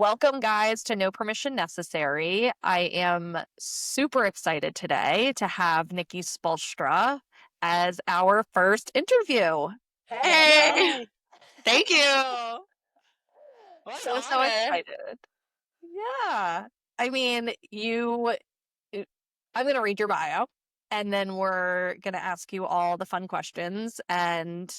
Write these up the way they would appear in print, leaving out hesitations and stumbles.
Welcome, guys, to No Permission Necessary. I am super excited today to have Nikki Spoelstra as our first interview. Hey, Yay! thank you. What an So honor. excited. Yeah. I mean, I'm going to read your bio and then we're going to ask you all the fun questions. And,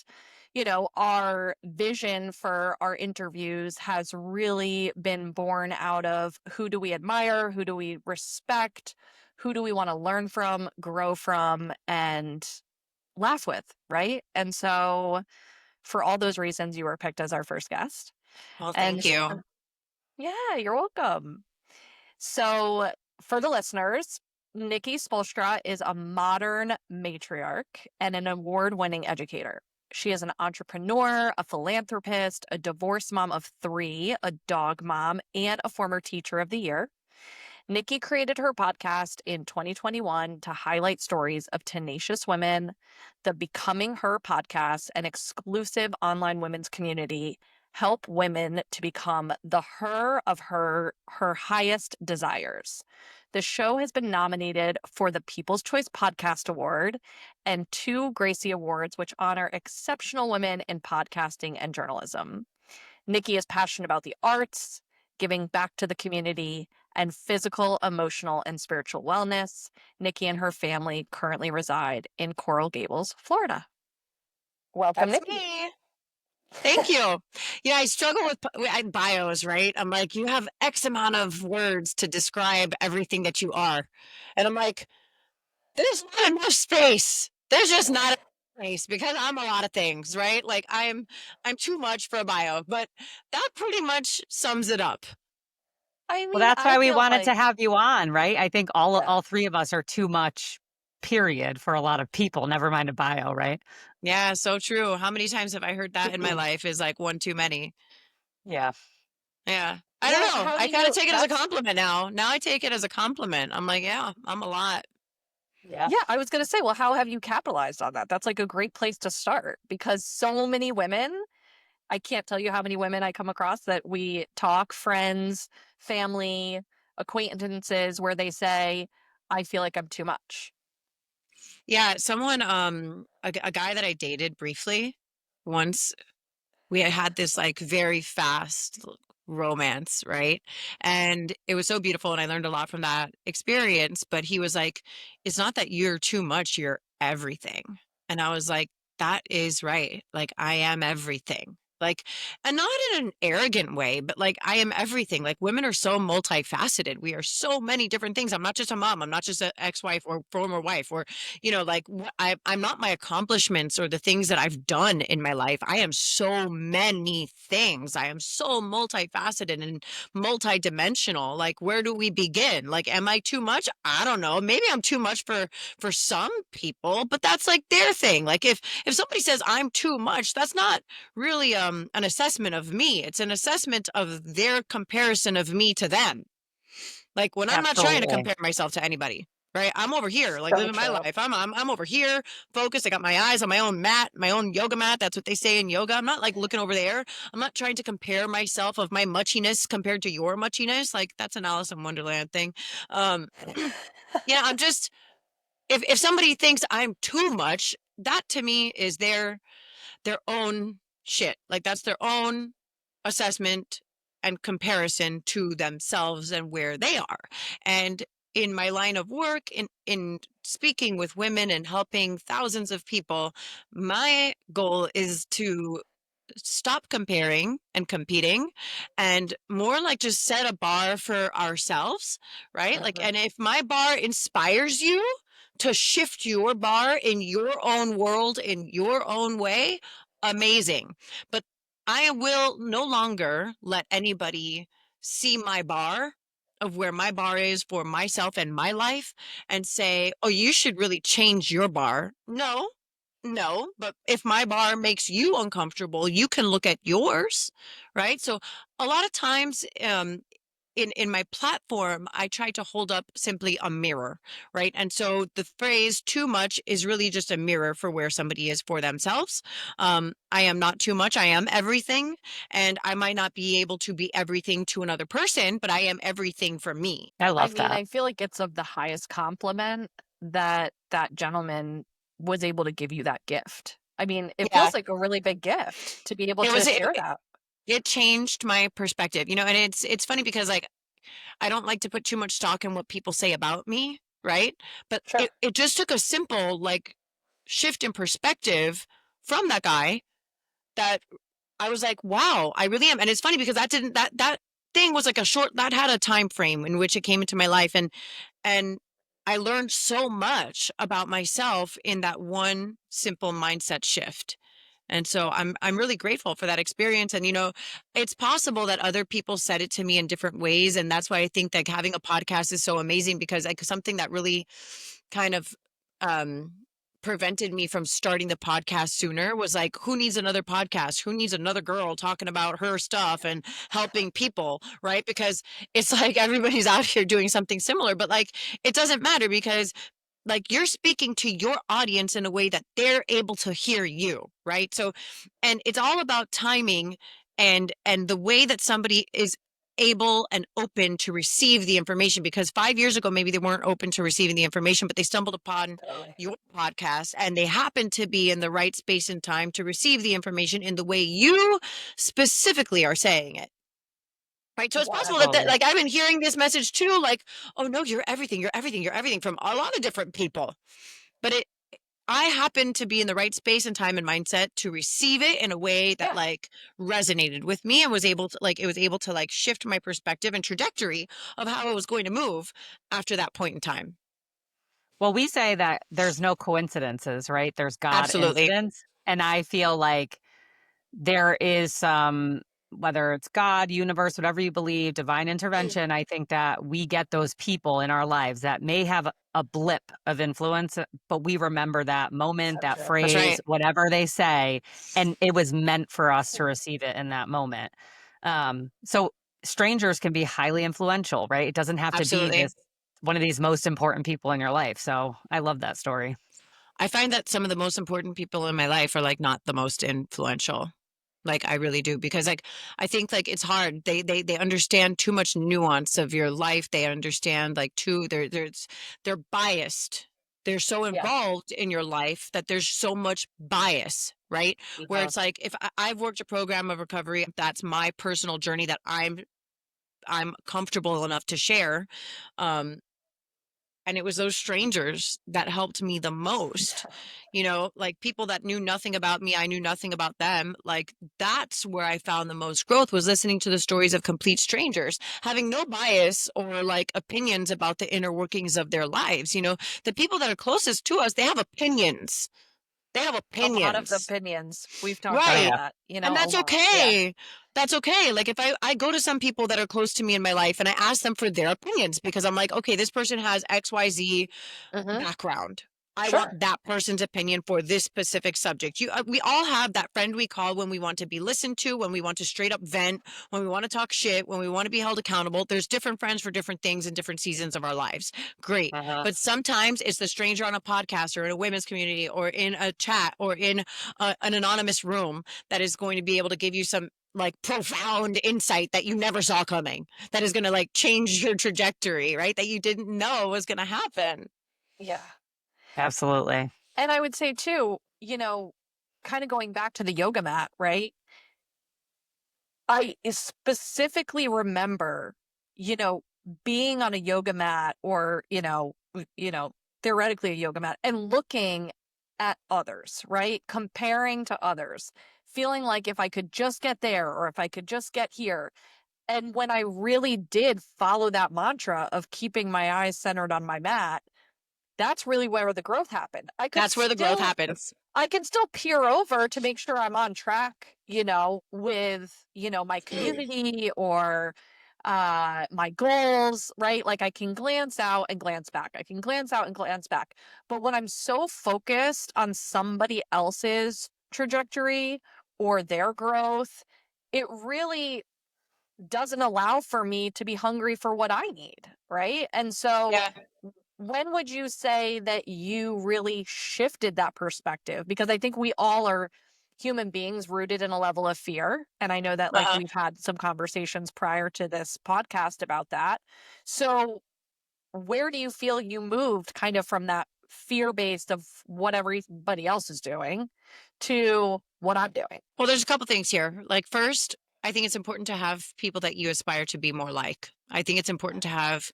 our vision for our interviews has really been born out of who do we admire? Who do we respect? Who do we want to learn from, grow from, and laugh with? Right. And so, for all those reasons, you were picked as our first guest. Well, And thank you. yeah, you're welcome. So, for the listeners, Nikki Spoelstra is a modern matriarch and an award winning educator. She is an entrepreneur, a philanthropist, a divorced mom of three, a dog mom, and a former teacher of the year. Nikki created her podcast in 2021 to highlight stories of tenacious women. The Becoming Her podcast, an exclusive online women's community, help women to become the her of her highest desires. The show has been nominated for the People's Choice Podcast Award and two Gracie Awards, which honor exceptional women in podcasting and journalism. Nikki is passionate about the arts, giving back to the community, and physical, emotional, and spiritual wellness. Nikki and her family currently reside in Coral Gables, Florida. Welcome, That's Nikki. me. Thank you. Yeah, I struggle with bios, right? I'm like, you have X amount of words to describe everything that you are. And I'm like, there's not enough space. There's just not enough space because I'm a lot of things, right? Like I'm too much for a bio, but that pretty much sums it up. I Well, mean, that's I why we feel wanted to like, have you on, right? I think all yeah. all three of us are too much, period, for a lot of people, never mind a bio, right? Yeah, so true. How many times have I heard that in my life is like one too many. Yeah. Yeah. I don't Yeah, know. how I do kind of you, take it as a that's, compliment now. Now I take it as a compliment. I'm like, yeah, I'm a lot. Yeah. yeah, I was going to say, well, how have you capitalized on that? That's like a great place to start because so many women, I can't tell you how many women I come across that we talk, friends, family, acquaintances, where they say, I feel like I'm too much. Yeah, someone, a guy that I dated briefly once, we had this like very fast romance, right? And it was so beautiful, and I learned a lot from that experience. But he was like, it's not that you're too much, you're everything. And I was like, that is right. Like, I am everything. Like, and not in an arrogant way, but like, I am everything. Like, women are so multifaceted. We are so many different things. I'm not just a mom. I'm not just an ex-wife or former wife or, like I'm not my accomplishments or the things that I've done in my life. I am so many things. I am so multifaceted and multidimensional. Like, where do we begin? Like, am I too much? I don't know. Maybe I'm too much for some people, but that's like their thing. Like, if somebody says I'm too much, that's not really an assessment of me. It's an assessment of their comparison of me to them. Like, when I'm not trying to Absolutely. compare myself to anybody, right? I'm over here, like So living my true. life. I'm over here, focused. I got my eyes on my own mat, my own yoga mat. That's what they say in yoga. I'm not like looking over there. I'm not trying to compare myself of my muchiness compared to your muchiness. Like, that's an Alice in Wonderland thing. Um, yeah, I'm just if somebody thinks I'm too much, that to me is their own shit. Like, that's their own assessment and comparison to themselves and where they are. And in my line of work, in speaking with women and helping thousands of people, my goal is to stop comparing and competing and more like just set a bar for ourselves, right? Like, Mhm. and if my bar inspires you to shift your bar in your own world, in your own way, amazing. But I will no longer let anybody see my bar of where my bar is for myself and my life and say, oh, you should really change your bar. No, no, but if my bar makes you uncomfortable, you can look at yours, right? So a lot of times, in my platform, I try to hold up simply a mirror, right? And so the phrase too much is really just a mirror for where somebody is for themselves. I am not too much. I am everything. And I might not be able to be everything to another person, but I am everything for me. I I love mean, that. I feel like it's of the highest compliment that that gentleman was able to give you that gift. I mean, it Yeah. feels like a really big gift to be able It to was, share that. it changed my perspective, and it's funny because like I don't like to put too much stock in what people say about me, right? But Sure. it just took a simple like shift in perspective from that guy that I was like, wow, I really am. And it's funny because that thing was like that had a time frame in which it came into my life. And I learned so much about myself in that one simple mindset shift. And so I'm really grateful for that experience. And it's possible that other people said it to me in different ways. And that's why I think that having a podcast is so amazing, because like something that really kind of um prevented me from starting the podcast sooner was like, who needs another podcast? Who needs another girl talking about her stuff and helping people, right? Because it's like everybody's out here doing something similar, but like it doesn't matter, because like you're speaking to your audience in a way that they're able to hear you, right? So, and it's all about timing and the way that somebody is able and open to receive the information, because 5 years ago maybe they weren't open to receiving the information, but they stumbled upon Totally. your podcast and they happened to be in the right space and time to receive the information in the way you specifically are saying it. Right. So it's possible that Absolutely. like I've been hearing this message too, like, oh no, you're everything, you're everything, you're everything, from a lot of different people. But I happen to be in the right space and time and mindset to receive it in a way that Yeah. like resonated with me, and was able to like, it was able to like shift my perspective and trajectory of how I was going to move after that point in time. Well, we say that there's no coincidences, right? There's God Absolutely. incidents. And I feel like there is some, whether it's God, universe, whatever you believe, divine intervention. I think that we get those people in our lives that may have a blip of influence, but we remember that moment, So that true. That's phrase, right. whatever they say, and it was meant for us to receive it in that moment. So strangers can be highly influential, right? It doesn't have to be Absolutely. this one of these most important people in your life. So I love that story. I find that some of the most important people in my life are like not the most influential. Like I really do, because like I think like it's hard. They understand too much nuance of your life. They understand like too they're biased. They're so Yeah. involved in your life that there's so much bias, right? Where Yeah. it's like if I've worked a program of recovery, that's my personal journey that I'm comfortable enough to share. Um, and it was those strangers that helped me the most, like people that knew nothing about me, I knew nothing about them. Like that's where I found the most growth, was listening to the stories of complete strangers, having no bias or like opinions about the inner workings of their lives. The people that are closest to us, they have opinions. They have A lot of opinions. opinions. We've talked Oh, about Right. yeah. that, And a that's lot. Yeah. okay. That's okay. Like if I go to some people that are close to me in my life and I ask them for their opinions, because I'm like, okay, this person has XYZ Mm-hmm. background. I Sure. want that person's opinion for this specific subject. We all have that friend we call when we want to be listened to, when we want to straight up vent, when we want to talk shit, when we want to be held accountable. There's different friends for different things in different seasons of our lives. Great. Uh-huh. But sometimes it's the stranger on a podcast or in a women's community or in a chat or in an anonymous room that is going to be able to give you some like profound insight that you never saw coming, that is going to like change your trajectory, right? That you didn't know was going to happen. Yeah. Absolutely. And I would say too, kind of going back to the yoga mat, right? I specifically remember, you know, being on a yoga mat or, theoretically a yoga mat and looking at others, right? Comparing to others, feeling like if I could just get there or if I could just get here. And when I really did follow that mantra of keeping my eyes centered on my mat, that's really where the growth happened. That's where the growth happens. I can still peer over to make sure I'm on track, with, my community or my goals, right? Like I can glance out and glance back. I can glance out and glance back. But when I'm so focused on somebody else's trajectory or their growth, it really doesn't allow for me to be hungry for what I need, right? And so Yeah. when would you say that you really shifted that perspective? Because I think we all are human beings rooted in a level of fear. And I know that like Uh-huh. we've had some conversations prior to this podcast about that. So where do you feel you moved kind of from that fear based of what everybody else is doing to what I'm doing? Well, there's a couple things here. Like, first, I think it's important to have people that you aspire to be more like. I think it's important to have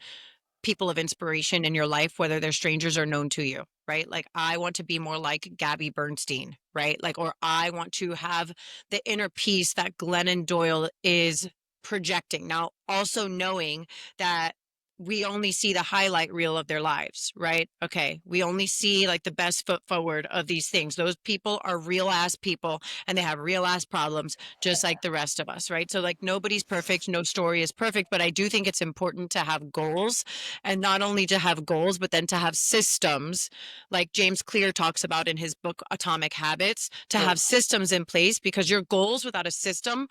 people of inspiration in your life, whether they're strangers or known to you, right? Like, I want to be more like Gabby Bernstein, right? Like, or I want to have the inner peace that Glennon Doyle is projecting. Now, also knowing that we only see the highlight reel of their lives, right? Okay. We only see like the best foot forward of these things. Those people are real ass people and they have real ass problems, just like the rest of us, right? So, like, nobody's perfect. No story is perfect. But I do think it's important to have goals, and not only to have goals, but then to have systems, like James Clear talks about in his book Atomic Habits, to have systems in place, because your goals without a system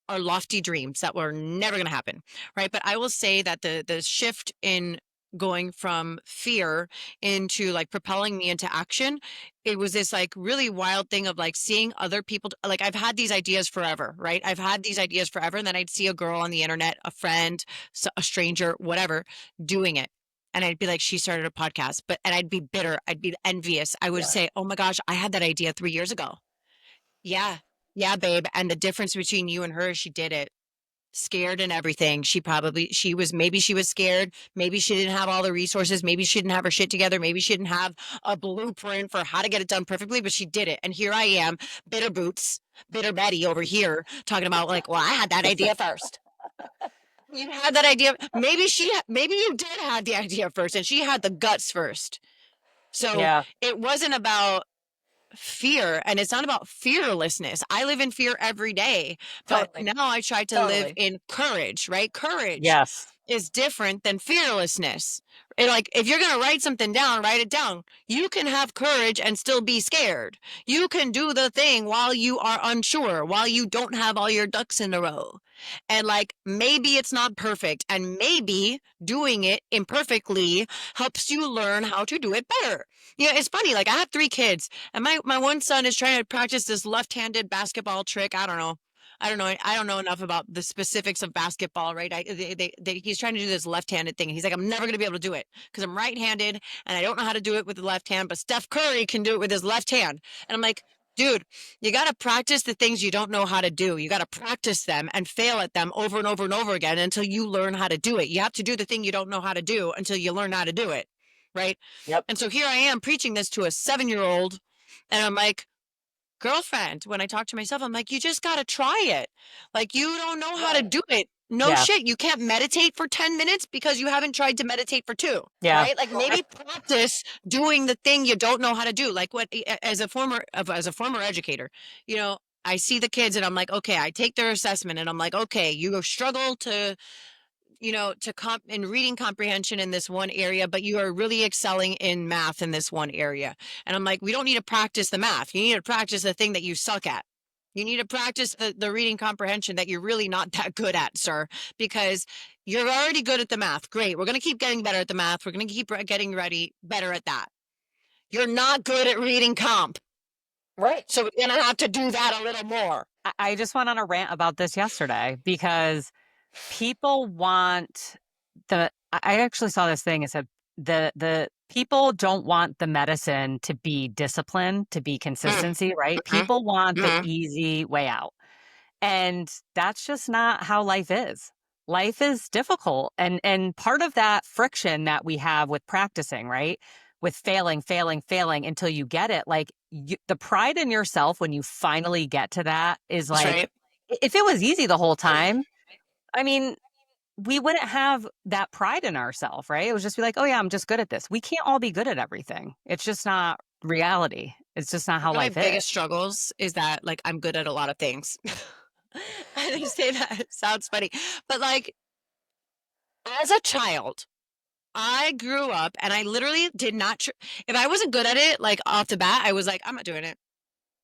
are lofty dreams that were never going to happen, right? But I will say that the shift in going from fear into like propelling me into action, it was this like really wild thing of like seeing other people. Like, I've had these ideas forever, right? I've had these ideas forever, and then I'd see a girl on the internet, a friend, a stranger, whatever, doing it, and I'd be like, she started a podcast. But and I'd be bitter, I'd be envious, I would say, oh my gosh, I had that idea 3 years ago. Yeah. Yeah, babe. And the difference between you and her is she did it. Scared and everything. Maybe she was scared. Maybe she didn't have all the resources. Maybe she didn't have her shit together. Maybe she didn't have a blueprint for how to get it done perfectly, but she did it. And here I am, bitter boots, bitter Betty over here talking about like, well, I had that idea first. You had that idea. Maybe you did have the idea first, and she had the guts first. So Yeah. it wasn't about fear, and it's not about fearlessness. I live in fear every day, but Totally. now I try to live Totally. in courage, right? Courage Yes. is different than fearlessness. And like, if you're going to write something down, write it down. You can have courage and still be scared. You can do the thing while you are unsure, while you don't have all your ducks in a row. And like, maybe it's not perfect, and maybe doing it imperfectly helps you learn how to do it better. Yeah, it's funny. Like, I have 3 kids, and my one son is trying to practice this left-handed basketball trick. I don't know. I don't know enough about the specifics of basketball, right? He's trying to do this left-handed thing. He's like, I'm never going to be able to do it because I'm right-handed and I don't know how to do it with the left hand, but Steph Curry can do it with his left hand. And I'm like, dude, you got to practice the things you don't know how to do. You got to practice them and fail at them over and over and over again until you learn how to do it. You have to do the thing you don't know how to do until you learn how to do it, right? Yep. And so here I am preaching this to a 7-year-old, and I'm like, girlfriend, when I talk to myself, I'm like, you just got to try it. Like, you don't know how to do it. No Yeah. shit. You can't meditate for 10 minutes because you haven't tried to meditate for 2, Yeah. right? Like, maybe practice doing the thing you don't know how to do. Like, what, as a former educator, I see the kids and I'm like, okay, I take their assessment and I'm like, okay, you struggle to in reading comprehension in this one area, but you are really excelling in math in this one area. And I'm like, we don't need to practice the math. You need to practice the thing that you suck at. You need to practice the reading comprehension that you're really not that good at, sir, because you're already good at the math. Great. We're going to keep getting better at the math. We're going to keep getting ready better at that. You're not good at reading comp. Right. So we're going to have to do that a little more. I just went on a rant about this yesterday because people want I actually saw this thing. It said the people don't want the medicine to be discipline, to be consistency, right? Mhm. People want the Mhm. easy way out. And that's just not how life is. Life is difficult. And part of that friction that we have with practicing, right? With failing until you get it, like the pride in yourself when you finally get to that is That's like, right. if it was easy the whole time, I mean, we wouldn't have that pride in ourselves, right? It would just be like, oh yeah, I'm just good at this. We can't all be good at everything. It's just not reality. It's just not One how of my life is. biggest struggles is that, like, I'm good at a lot of things. I didn't say that. It sounds funny. But, like, as a child, I grew up and I literally did not, if I wasn't good at it, like, off the bat, I was like, I'm not doing it.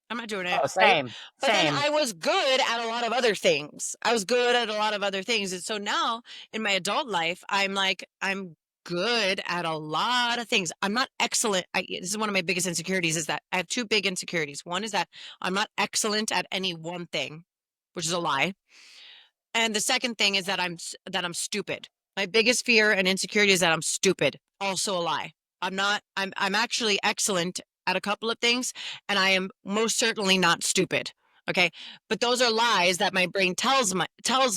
I'm not doing it, Oh, right? same, But then same. I was good at a lot of other things. I was good at a lot of other things. And so now in my adult life, I'm like, I'm good at a lot of things. I'm not excellent. This is one of my biggest insecurities is that I have two big insecurities. One is that I'm not excellent at any one thing, which is a lie. And the second thing is that I'm stupid. My biggest fear and insecurity is that I'm stupid. Also a lie. I'm actually excellent at a couple of things, and I am most certainly not stupid. Okay? But those are lies that my brain tells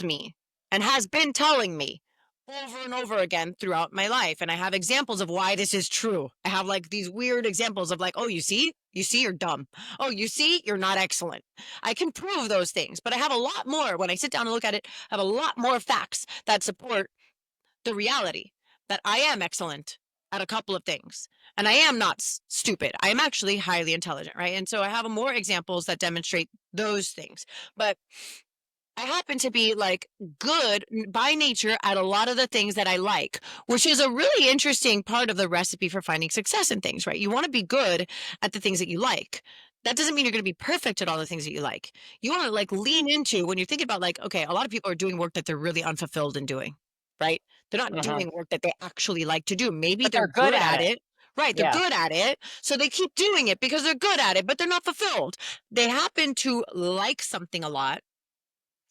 me and has been telling me over and over again throughout my life. And I have examples of why this is true. I have like these weird examples of like, oh, you see? You see you're dumb. Oh, you see you're not excellent. I can prove those things, but I have a lot more when I sit down and look at it, I have a lot more facts that support the reality that I am excellent at a couple of things. And I am not stupid. I am actually highly intelligent, right? And so I have more examples that demonstrate those things. But I happen to be like good by nature at a lot of the things that I like, which is a really interesting part of the recipe for finding success in things, right? You want to be good at the things that you like. That doesn't mean you're going to be perfect at all the things that you like. You want to like lean into when you think about like, okay, a lot of people are doing work that they're really unfulfilled in doing, right? They're not Mhm. doing work that they actually like to do. Maybe But they're they're good good at at it. it. Right, they're Yeah. good at it. So they keep doing it because they're good at it, but they're not fulfilled. They happen to like something a lot.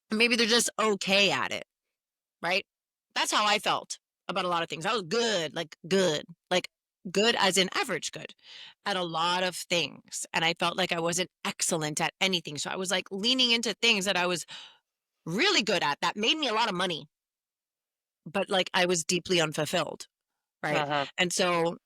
Maybe they're just okay at it, right? That's how I felt about a lot of things. I was like good as in average good at a lot of things. And I felt like I wasn't excellent at anything. So I was like leaning into things that I was really good at that made me a lot of money, but like I was deeply unfulfilled, right? Mhm. And so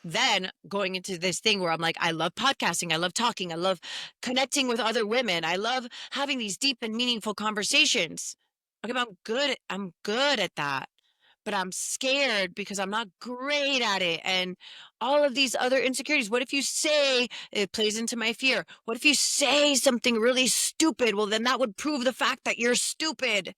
then going into this thing where I'm like, I love podcasting, I love talking, I love connecting with other women, I love having these deep and meaningful conversations. Okay, but I'm good at that. But I'm scared because I'm not great at it. And all of these other insecurities. What if you say it plays into my fear? What if you say something really stupid? Well, then that would prove the fact that you're stupid.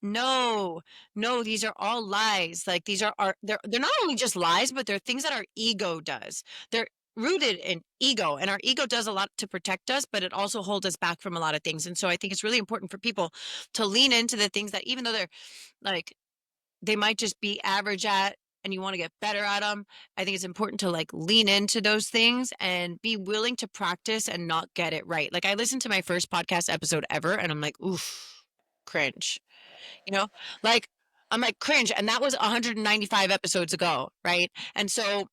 No, no, these are all lies. Like these they're not only just lies, but they're things that our ego does. They're rooted in ego, and our ego does a lot to protect us, but it also holds us back from a lot of things. And so I think it's really important for people to lean into the things that even though they're like they might just be average at and you want to get better at them. I think it's important to like lean into those things and be willing to practice and not get it right. Like I listened to my first podcast episode ever and I'm like, oof, cringe. You know, like I'm like cringe. And that was 195 episodes ago. Right. And so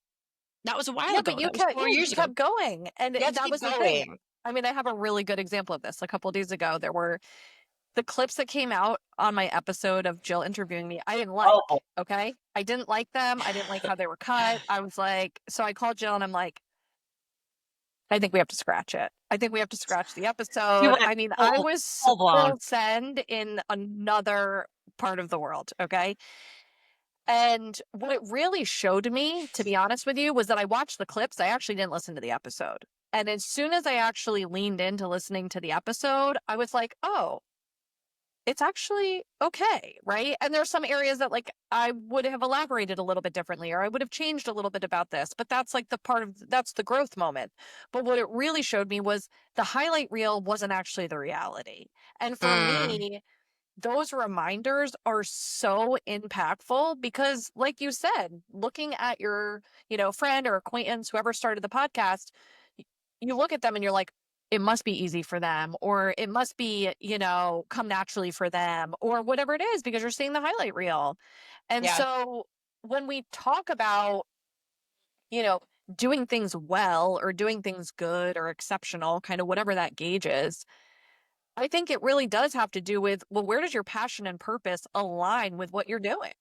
that was a while Yeah, but ago. That was 4 years you ago. kept going, and You have to that keep was the thing. going. I mean, I have a really good example of this. A couple of days ago, there were the clips that came out on my episode of Jill interviewing me. I didn't like. Oh, Okay, I didn't like them. I didn't like how they were cut. I was like, so I called Jill and I'm like, I think we have to scratch it. I think we have to scratch the you episode. went I mean, I was full blown. full send in another part of the world. Okay. And what it really showed me, to be honest with you, was that I watched the clips. I actually didn't listen to the episode. And as soon as I actually leaned into listening to the episode, I was like, oh, it's actually okay, right? And there's some areas that like I would have elaborated a little bit differently or I would have changed a little bit about this, but that's like that's the growth moment. But what it really showed me was the highlight reel wasn't actually the reality. And for Mm, me, those reminders are so impactful because like you said, looking at your, friend or acquaintance, whoever started the podcast, you look at them and you're like, it must be easy for them, or it must be, come naturally for them, or whatever it is, because you're seeing the highlight reel. And yeah. so when we talk about, you know, doing things well or doing things good or exceptional, kind of whatever that gauge is, I think it really does have to do with, well, where does your passion and purpose align with what you're doing?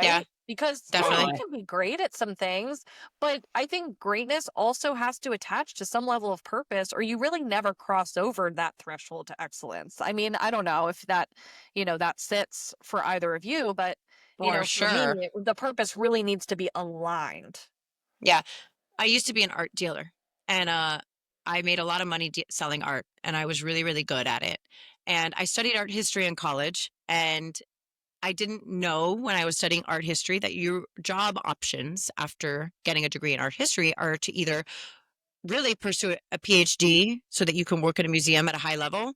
Yeah, Right? Because yeah, you definitely. Totally. can be great at some things, but I think greatness also has to attach to some level of purpose, or you really never cross over that threshold to excellence. I mean, I don't know if that, that sits for either of you, but, For for me, sure. the purpose really needs to be aligned. Yeah. I used to be an art dealer and I made a lot of money selling art and I was really, really good at it. And I studied art history in college and I didn't know when I was studying art history that your job options after getting a degree in art history are to either really pursue a PhD so that you can work at a museum at a high level,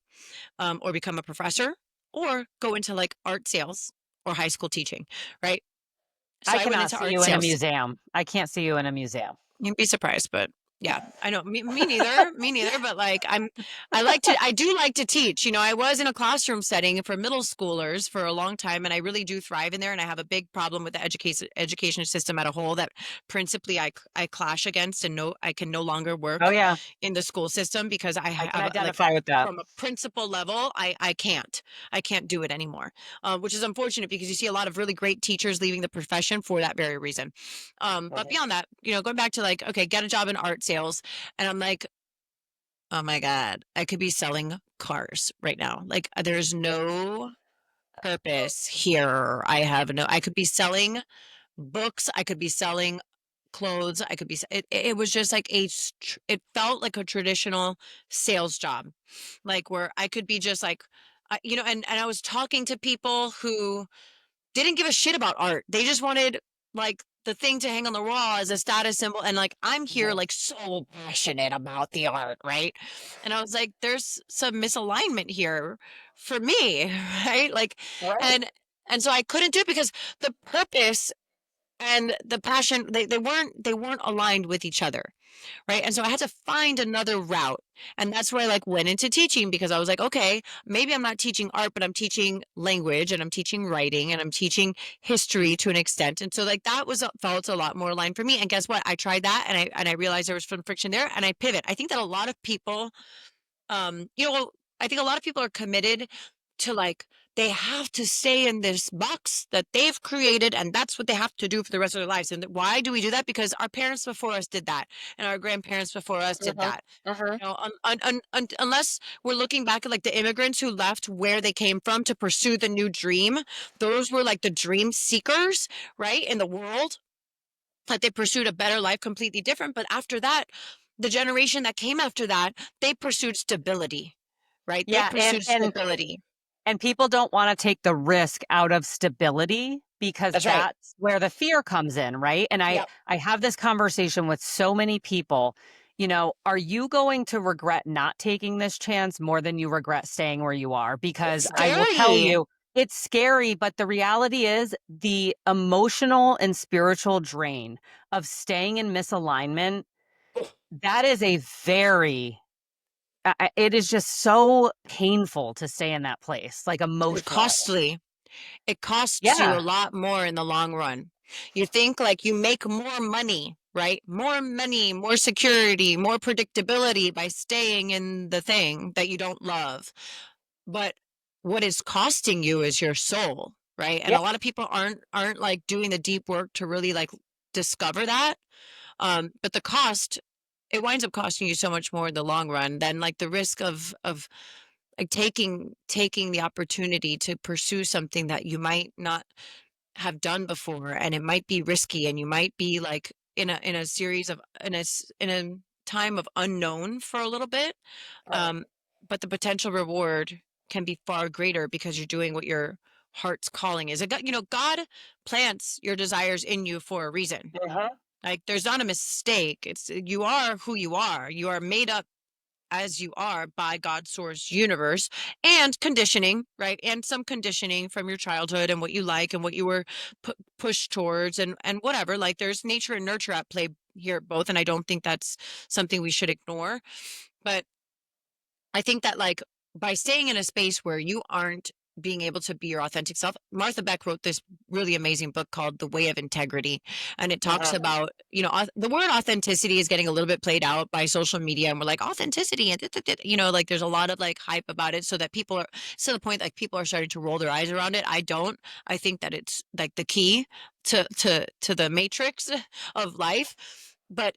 or become a professor, or go into like art sales or high school teaching, right? So I I went cannot into see art you in a sales. museum. I can't see you in a museum. You'd be surprised, but yeah, I know. Me neither. Me neither. But like, I do like to teach. You know, I was in a classroom setting for middle schoolers for a long time, and I really do thrive in there. And I have a big problem with the education system at a whole that principally I clash against, and no, I can no longer Oh, work yeah. in the school system because I I can have like identify with that. from a principal level, I can't do it anymore, which is unfortunate because you see a lot of really great teachers leaving the profession for that very reason. But Mhm. beyond that, you know, going back to like, okay, get a job in art sales. And I'm like, oh my God, I could be selling cars right now. Like there's no purpose here. I could be selling books. I could be selling clothes. I could be, it was just like it felt like a traditional sales job, like where I could be just like, you know, and I was talking to people who didn't give a shit about art. They just wanted like the thing to hang on the wall as a status symbol. And like, I'm here Mhm. like so passionate about the art, right? And I was like, there's some misalignment here for me, right? Like, Right. and and so I couldn't do it because the purpose and the passion, they weren't aligned with each other, right? And so I had to find another route. And that's where I like went into teaching because I was like, okay, maybe I'm not teaching art, but I'm teaching language and I'm teaching writing and I'm teaching history to an extent. And so like that was felt a lot more aligned for me. And guess what? I tried that and I realized there was some friction there and I pivot. I think that a lot of people you know, I think a lot of people are committed to like they have to stay in this box that they've created and that's what they have to do for the rest of their lives. And why do we do that? Because our parents before us did that and our grandparents before us did Mhm. that. Mhm. You know, unless we're looking back at like the immigrants who left where they came from to pursue the new dream, those were like the dream seekers, right, in the world. Like they pursued a better life completely different. But after that, the generation that came after that, they pursued stability, right? They Yeah, pursued stability. and people don't wanna take the risk out of stability because That's right. that's where the fear comes in, right? And Yep. I have this conversation with so many people, you know, are you going to regret not taking this chance more than you regret staying where you are? It's Because I will tell scary. you, it's scary, but the reality is the emotional and spiritual drain of staying in misalignment, that is a very it is just so painful to stay in that place, like, It's emotionally. costly. It costs you a Yeah. lot more in the long run. You think like you make more money, right? More money, more security, more predictability by staying in the thing that you don't love. But what is costing you is your soul, right? And Yep. a lot of people aren't like doing the deep work to really like discover that. But the cost, it winds up costing you so much more in the long run than like the risk of like taking the opportunity to pursue something that you might not have done before and it might be risky and you might be like in a series of in a time of unknown for a little bit, Right. um, but the potential reward can be far greater because you're doing what your heart's calling is. You know, God plants your desires in you for a reason. Mhm. Like there's not a mistake. It's you are who you are. You are made up as you are by God's source universe and conditioning, right? And some conditioning from your childhood and what you like and what you were pushed towards and whatever. Like there's nature and nurture at play here both, and I don't think that's something we should ignore. But I think that like by staying in a space where you aren't being able to be your authentic self. Martha Beck wrote this really amazing book called The Way of Integrity. And it talks Mhm. about, you know, the word authenticity is getting a little bit played out by social media. And we're like, authenticity. And, you know, like there's a lot of like hype about it so that people are, to the point like people are starting to roll their eyes around it. I don't. I think that it's like the key to the matrix of life. But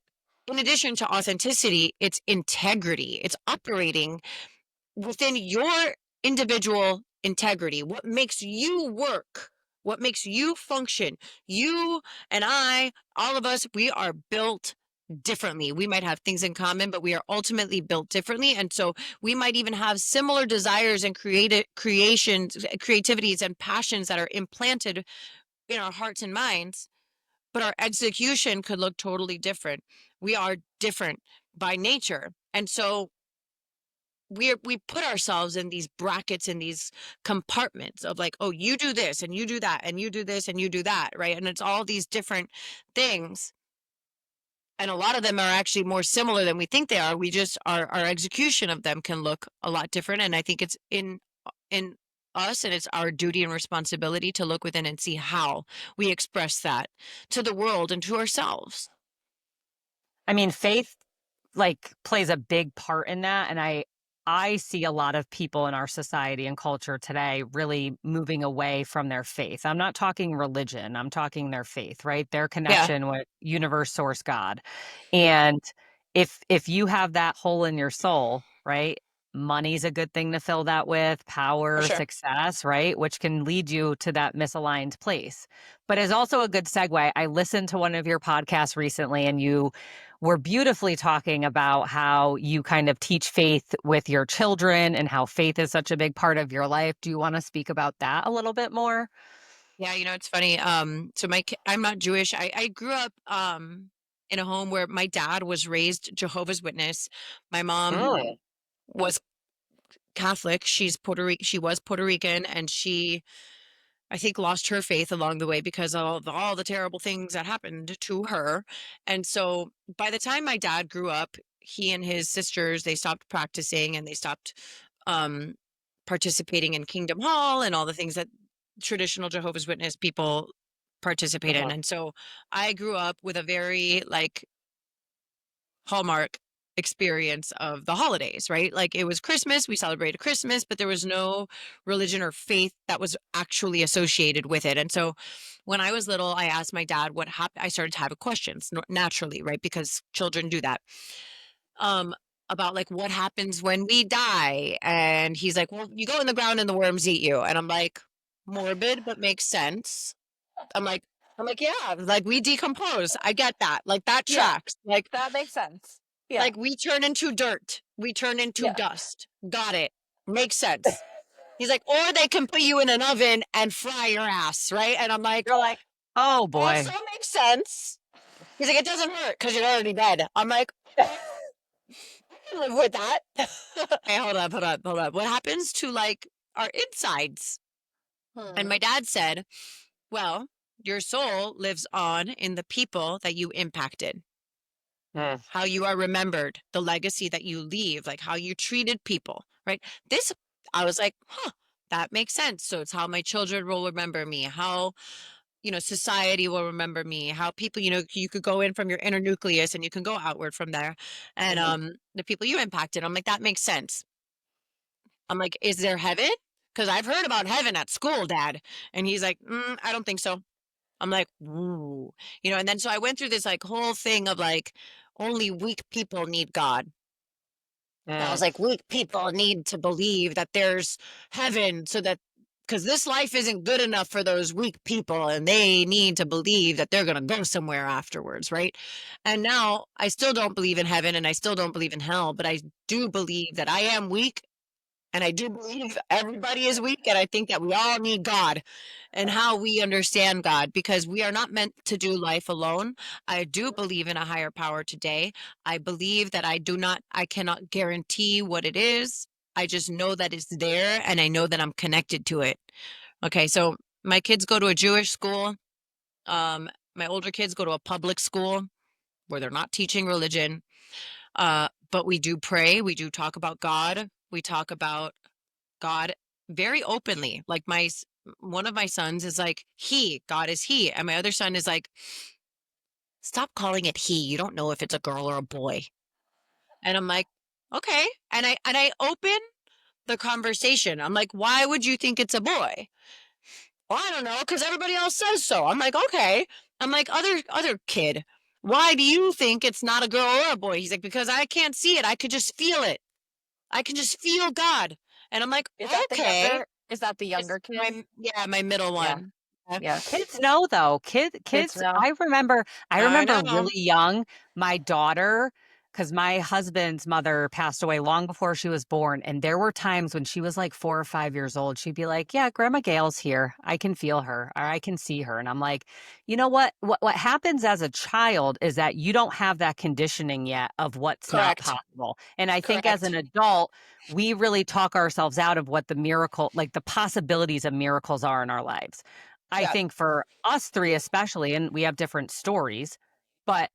in addition to authenticity, it's integrity. It's operating within your individual integrity. What makes you work? What makes you function? You and I, all of us, we are built differently. We might have things in common, but we are ultimately built differently. And so we might even have similar desires and creativities and passions that are implanted in our hearts and minds, but our execution could look totally different. We are different by nature. And so we put ourselves in these brackets, in these compartments of like, oh, you do this and you do that and you do this and you do that, right? And it's all these different things, and a lot of them are actually more similar than we think they are. We just our execution of them can look a lot different, and I think it's in us, and it's our duty and responsibility to look within and see how we express that to the world and to ourselves. I mean, faith like plays a big part in that, and I see a lot of people in our society and culture today really moving away from their faith. I'm not talking religion, I'm talking their faith, right? Their Yeah, connection with universe source God. And if you have that hole in your soul, right? Money's a good thing to fill that with, for power, sure. success, right? Which can lead you to that misaligned place. But is also a good segue. I listened to one of your podcasts recently, and you were beautifully talking about how you kind of teach faith with your children and how faith is such a big part of your life. Do you want to speak about that a little bit more? Yeah, it's funny. So I'm not Jewish. I grew up in a home where my dad was raised Jehovah's Witness. My mom was Catholic. She was Puerto Rican, and she, I think, lost her faith along the way because of all the terrible things that happened to her. And so by the time my dad grew up, he and his sisters, they stopped practicing, and they stopped um participating in Kingdom Hall and all the things that traditional Jehovah's Witness people participate in. Uh-huh. And so I grew up with a very like hallmark experience of the holidays, right? Like it was Christmas, we celebrated Christmas, but there was no religion or faith that was actually associated with it. And so when I was little, I asked my dad what happened. I started to have questions naturally, right? Because children do that. Um, about like what happens when we die. And he's like, well, you go in the ground and the worms eat you. And I'm like, morbid, but makes sense. I'm like, yeah, like we decompose. I get that. Like that Yeah, tracks. Like that makes sense. Yeah, like we turn into dirt. We turn into yeah. dust. Got it. Makes sense. He's like, or they can put you in an oven and fry your ass, right? And I'm like, You're like, oh also boy. makes sense. He's like, it doesn't hurt because you're already dead. I'm like, I can live with that. Hey, hold up. What happens to like our insides? And my dad said, well, your soul lives on in the people that you impacted, Mm. how you are remembered, the legacy that you leave, like how you treated people, right? This, I was like, huh, that makes sense. So it's how my children will remember me, how, society will remember me, how people, you could go in from your inner nucleus and you can go outward from there. And Mhm. the people you impacted, I'm like, that makes sense. I'm like, is there heaven? Because I've heard about heaven at school, Dad. And he's like, I don't think so. I'm like, ooh, and then so I went through this like whole thing of like, only weak people need God. And I was Mm. like, weak people need to believe that there's heaven so that, because this life isn't good enough for those weak people and they need to believe that they're going to go somewhere afterwards, right? And now I still don't believe in heaven and I still don't believe in hell, but I do believe that I am weak, and I do believe everybody is weak. And I think that we all need God and how we understand God, because we are not meant to do life alone. I do believe in a higher power today. I believe that I cannot guarantee what it is. I just know that it's there and I know that I'm connected to it. Okay. So my kids go to a Jewish school. My older kids go to a public school where they're not teaching religion. But we do pray. We do talk about God. We talk about God very openly. Like one of my sons is like, God is he. And my other son is like, stop calling it he. You don't know if it's a girl or a boy. And I'm like, okay. And I open the conversation. I'm like, why would you think it's a boy? Well, I don't know, because everybody else says so. I'm like, okay. I'm like, other kid, why do you think it's not a girl or a boy? He's like, because I can't see it. I could just feel it. I can just feel God. And I'm like, Is that the okay. younger? Is that the It's younger kid? my middle Yeah. one. Yeah. Yeah, kids know though. Kids Kids, know. I remember I know. really young, my daughter, because my husband's mother passed away long before she was born. And there were times when she was like 4 or 5 years old, she'd be like, yeah, Grandma Gail's here. I can feel her or I can see her. And I'm like, you know what? What happens as a child is that you don't have that conditioning yet of what's not Correct. possible. And I think as Correct. an adult, we really talk ourselves out of what the miracle, like the possibilities of miracles are in our lives. I Yeah. think for us three, especially, and we have different stories, but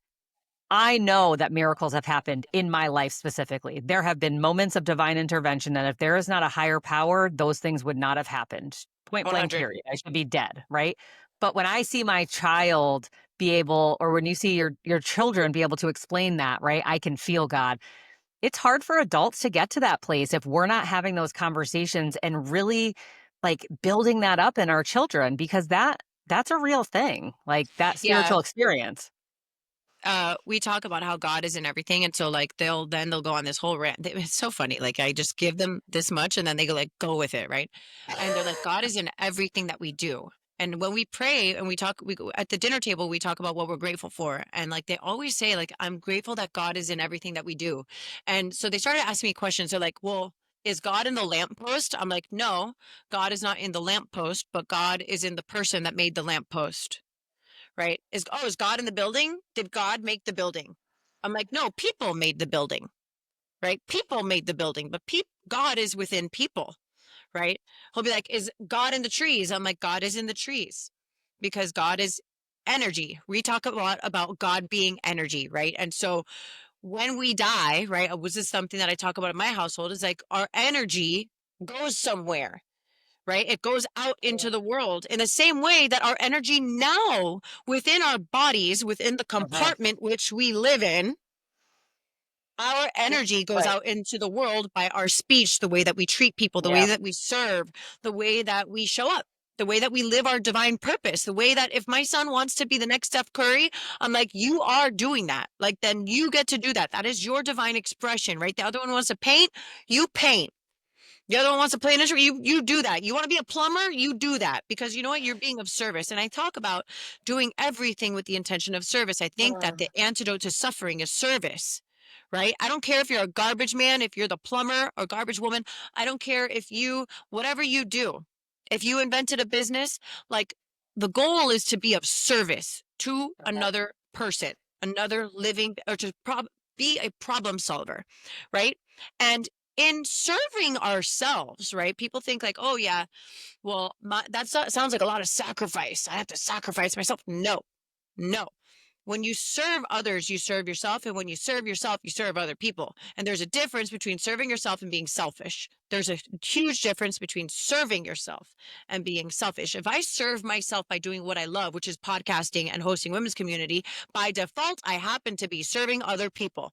I know that miracles have happened in my life specifically. There have been moments of divine intervention, and if there is not a higher power, those things would not have happened. Point blank, 100. period. I should be dead, right? But when I see my child be able, or when you see your children be able to explain that, right? I can feel God. It's hard for adults to get to that place if we're not having those conversations and really like building that up in our children because that's a real thing. Like that Yeah. spiritual experience. We talk about how God is in everything, and so like they'll go on this whole rant. It's so funny. Like I just give them this much, and then they go like go with it, right? And they're like, God is in everything that we do. And when we pray and we talk, we go at the dinner table, we talk about what we're grateful for, and like they always say, like I'm grateful that God is in everything that we do. And so they started asking me questions. They're like, well. Is God in the lamppost? I'm like, no, God is not in the lamppost, but God is in the person that made the lamppost, right? Is God in the building? Did God make the building? I'm like, no, people made the building, right? People made the building, but God is within people, right? He'll be like, is God in the trees? I'm like, God is in the trees because God is energy. We talk a lot about God being energy, right? And so when we die, right, was this something that I talk about in my household? Is like our energy goes somewhere, right? It goes out into the world in the same way that our energy now within our bodies, within the Mhm. compartment which we live in, our energy goes Right. out into the world by our speech, the way that we treat people, the way Yeah. that we serve, the way that we show up, the way that we live our divine purpose, the way that if my son wants to be the next Steph Curry, I'm like, you are doing that. Like, then you get to do that. That is your divine expression, right? The other one wants to paint, you paint. The other one wants to play an instrument. You do that. You want to be a plumber? You do that because you know what? You're being of service. And I talk about doing everything with the intention of service. I think that the antidote to suffering is service, right? I don't care if you're a garbage man, if you're the plumber or garbage woman. I don't care if you, whatever you do, if you invented a business, like the goal is to be of service to another person, another living, or to be a problem solver, right? And in serving ourselves, right? People think like, oh yeah, well, sounds like a lot of sacrifice. I have to sacrifice myself. No, no. When you serve others, you serve yourself. And when you serve yourself, you serve other people. And there's a difference between serving yourself and being selfish. There's a huge difference between serving yourself and being selfish. If I serve myself by doing what I love, which is podcasting and hosting women's community, by default, I happen to be serving other people.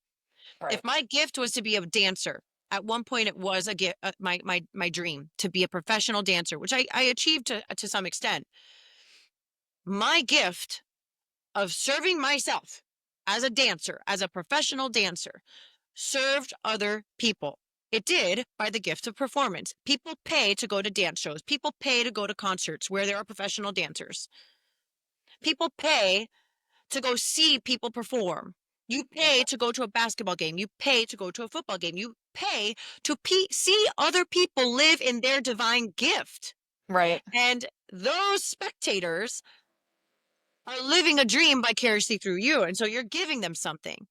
Right. If my gift was to be a dancer, at one point it was a gift, my dream to be a professional dancer, which I achieved to some extent. My gift of serving myself as a dancer, as a professional dancer, served other people. It did by the gift of performance. People pay to go to dance shows. People pay to go to concerts where there are professional dancers. People pay to go see people perform. You pay to go to a basketball game. You pay to go to a football game. You pay to see other people live in their divine gift. Right. And those spectators are living a dream vicariously through you. And so you're giving them something.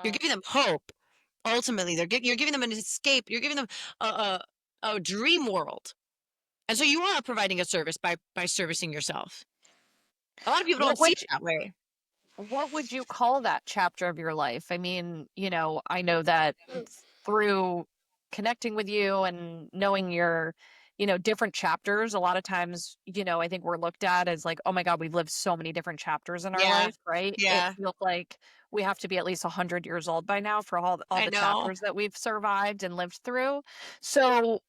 You're giving them hope. Ultimately, you're giving them an escape. You're giving them a dream world. And so you are providing a service by servicing yourself. A lot of people What don't see would it that way. what would you call that chapter of your life? I mean, I know that through connecting with you and knowing your, different chapters, a lot of times, I think we're looked at as like, oh my God, we've lived so many different chapters in our Yeah. life, right? It Yeah. feels like we have to be at least 100 years old by now for all I the know. chapters that we've survived and lived through. So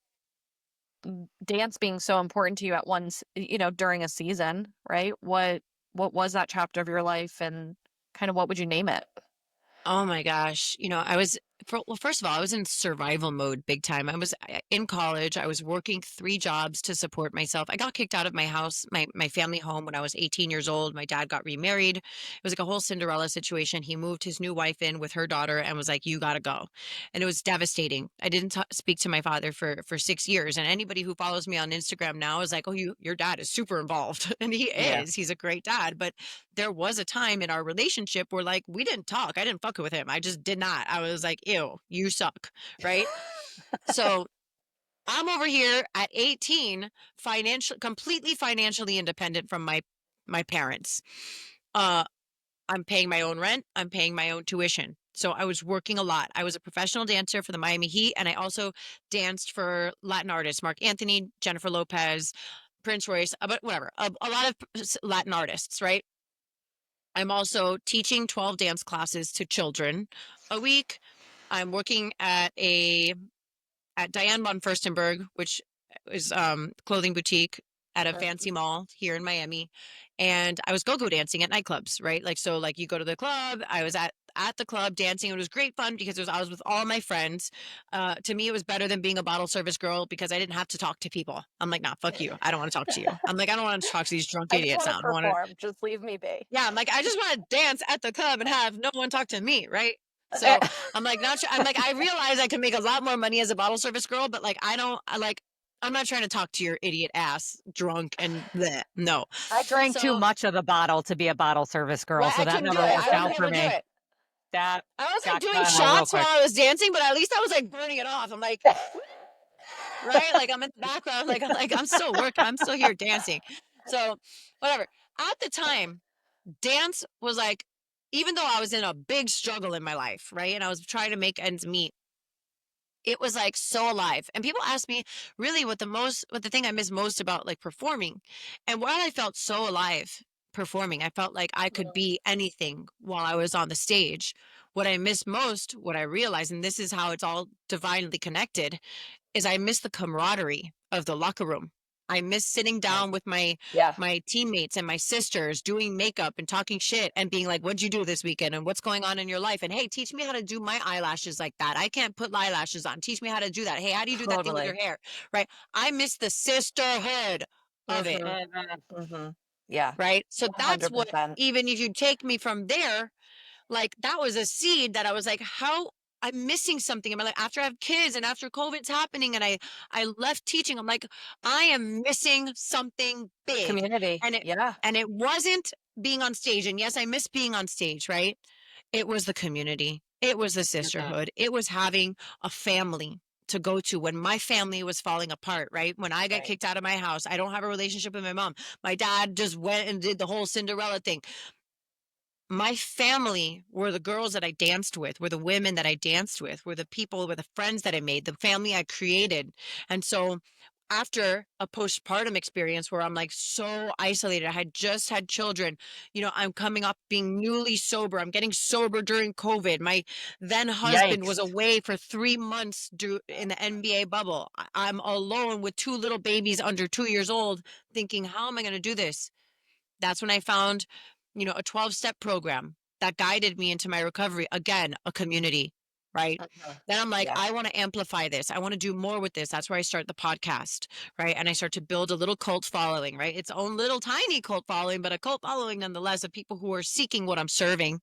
dance being so important to you at once, during a season, right? What was that chapter of your life and kind of what would you name it? Oh my gosh. I was well, first of all, I was in survival mode big time. I was in college. I was working 3 jobs to support myself. I got kicked out of my house, my family home when I was 18 years old. My dad got remarried. It was like a whole Cinderella situation. He moved his new wife in with her daughter and was like, "You got to go." And it was devastating. I didn't speak to my father for 6 years. And anybody who follows me on Instagram now is like, "Oh, your dad is super involved." And he Yeah. is. He's a great dad. But there was a time in our relationship where like we didn't talk. I didn't fuck with him. I just did not. I was like, ew, you suck. Right. So I'm over here at 18, completely financially independent from my parents. Uh, I'm paying my own rent. I'm paying my own tuition. So I was working a lot. I was a professional dancer for the Miami Heat, and I also danced for Latin artists, Mark Anthony, Jennifer Lopez, Prince Royce, but whatever, a lot of Latin artists, right? I'm also teaching 12 dance classes to children a week. I'm working at Diane von Furstenberg, which is clothing boutique at a fancy mall here in Miami. And I was go-go dancing at nightclubs, right? Like so like you go to the club, I was at the club dancing. It was great fun because I was with all my friends. To me, it was better than being a bottle service girl because I didn't have to talk to people. I'm like, nah, fuck you. I don't want to talk to you. I'm like, I don't want to talk to these drunk I just idiots want to now. I don't want to perform. Just leave me be. yeah, I'm like, I just want to dance at the club and have no one talk to me, right? So I'm like, not sure. I'm like, I realize I can make a lot more money as a bottle service girl, but like, I'm not trying to talk to your idiot ass drunk and bleh, no. I drank too So, much of the bottle to be a bottle service girl, right, so I that couldn't do never it. worked I wasn't out able for to do me. it. That I was like got doing cut out real shots while quick. I was dancing, but at least I was like burning it off. I'm like, right? Like I'm in the background, I'm still working. I'm still here dancing. So whatever. At the time, dance was like, even though I was in a big struggle in my life, right? And I was trying to make ends meet, it was like so alive. And people ask me really what the thing I miss most about like performing. And while I felt so alive performing, I felt like I could be anything while I was on the stage. What I miss most, what I realized, and this is how it's all divinely connected, is I miss the camaraderie of the locker room. I miss sitting down with Yeah. my teammates and my sisters doing makeup and talking shit and being like, "What'd you do this weekend? And what's going on in your life? And hey, teach me how to do my eyelashes like that. I can't put eyelashes on. Teach me how to do that. Hey, how do you do that thing with your Totally. hair?" Right? I miss the sisterhood of it. Yeah. Right? So that's what, 100%. even if you take me from there, like that was a seed that I was like, how I'm missing something in my life after I have kids and after COVID's happening and I left teaching. I'm like, I am missing something big. Community. And Yeah. it wasn't being on stage. And yes, I miss being on stage, right? It was the community. It was the sisterhood. It was having a family to go to when my family was falling apart, right? When I got Right. kicked out of my house, I don't have a relationship with my mom. My dad just went and did the whole Cinderella thing. My family were the girls that I danced with, were the women that I danced with, were the people, were the friends that I made, the family I created. And so after a postpartum experience where I'm like so isolated, I had just had children, I'm coming up being newly sober. I'm getting sober during COVID. My then husband was Yikes. away for 3 months in the NBA bubble. I'm alone with 2 little babies under 2 years old thinking, how am I going to do this? That's when I found, a 12-step program that guided me into my recovery. Again, a community, right? Then I'm like, Yeah. I want to amplify this. I want to do more with this. That's where I start the podcast, right? And I start to build a little cult following, right? Its own little tiny cult following, but a cult following nonetheless of people who are seeking what I'm serving,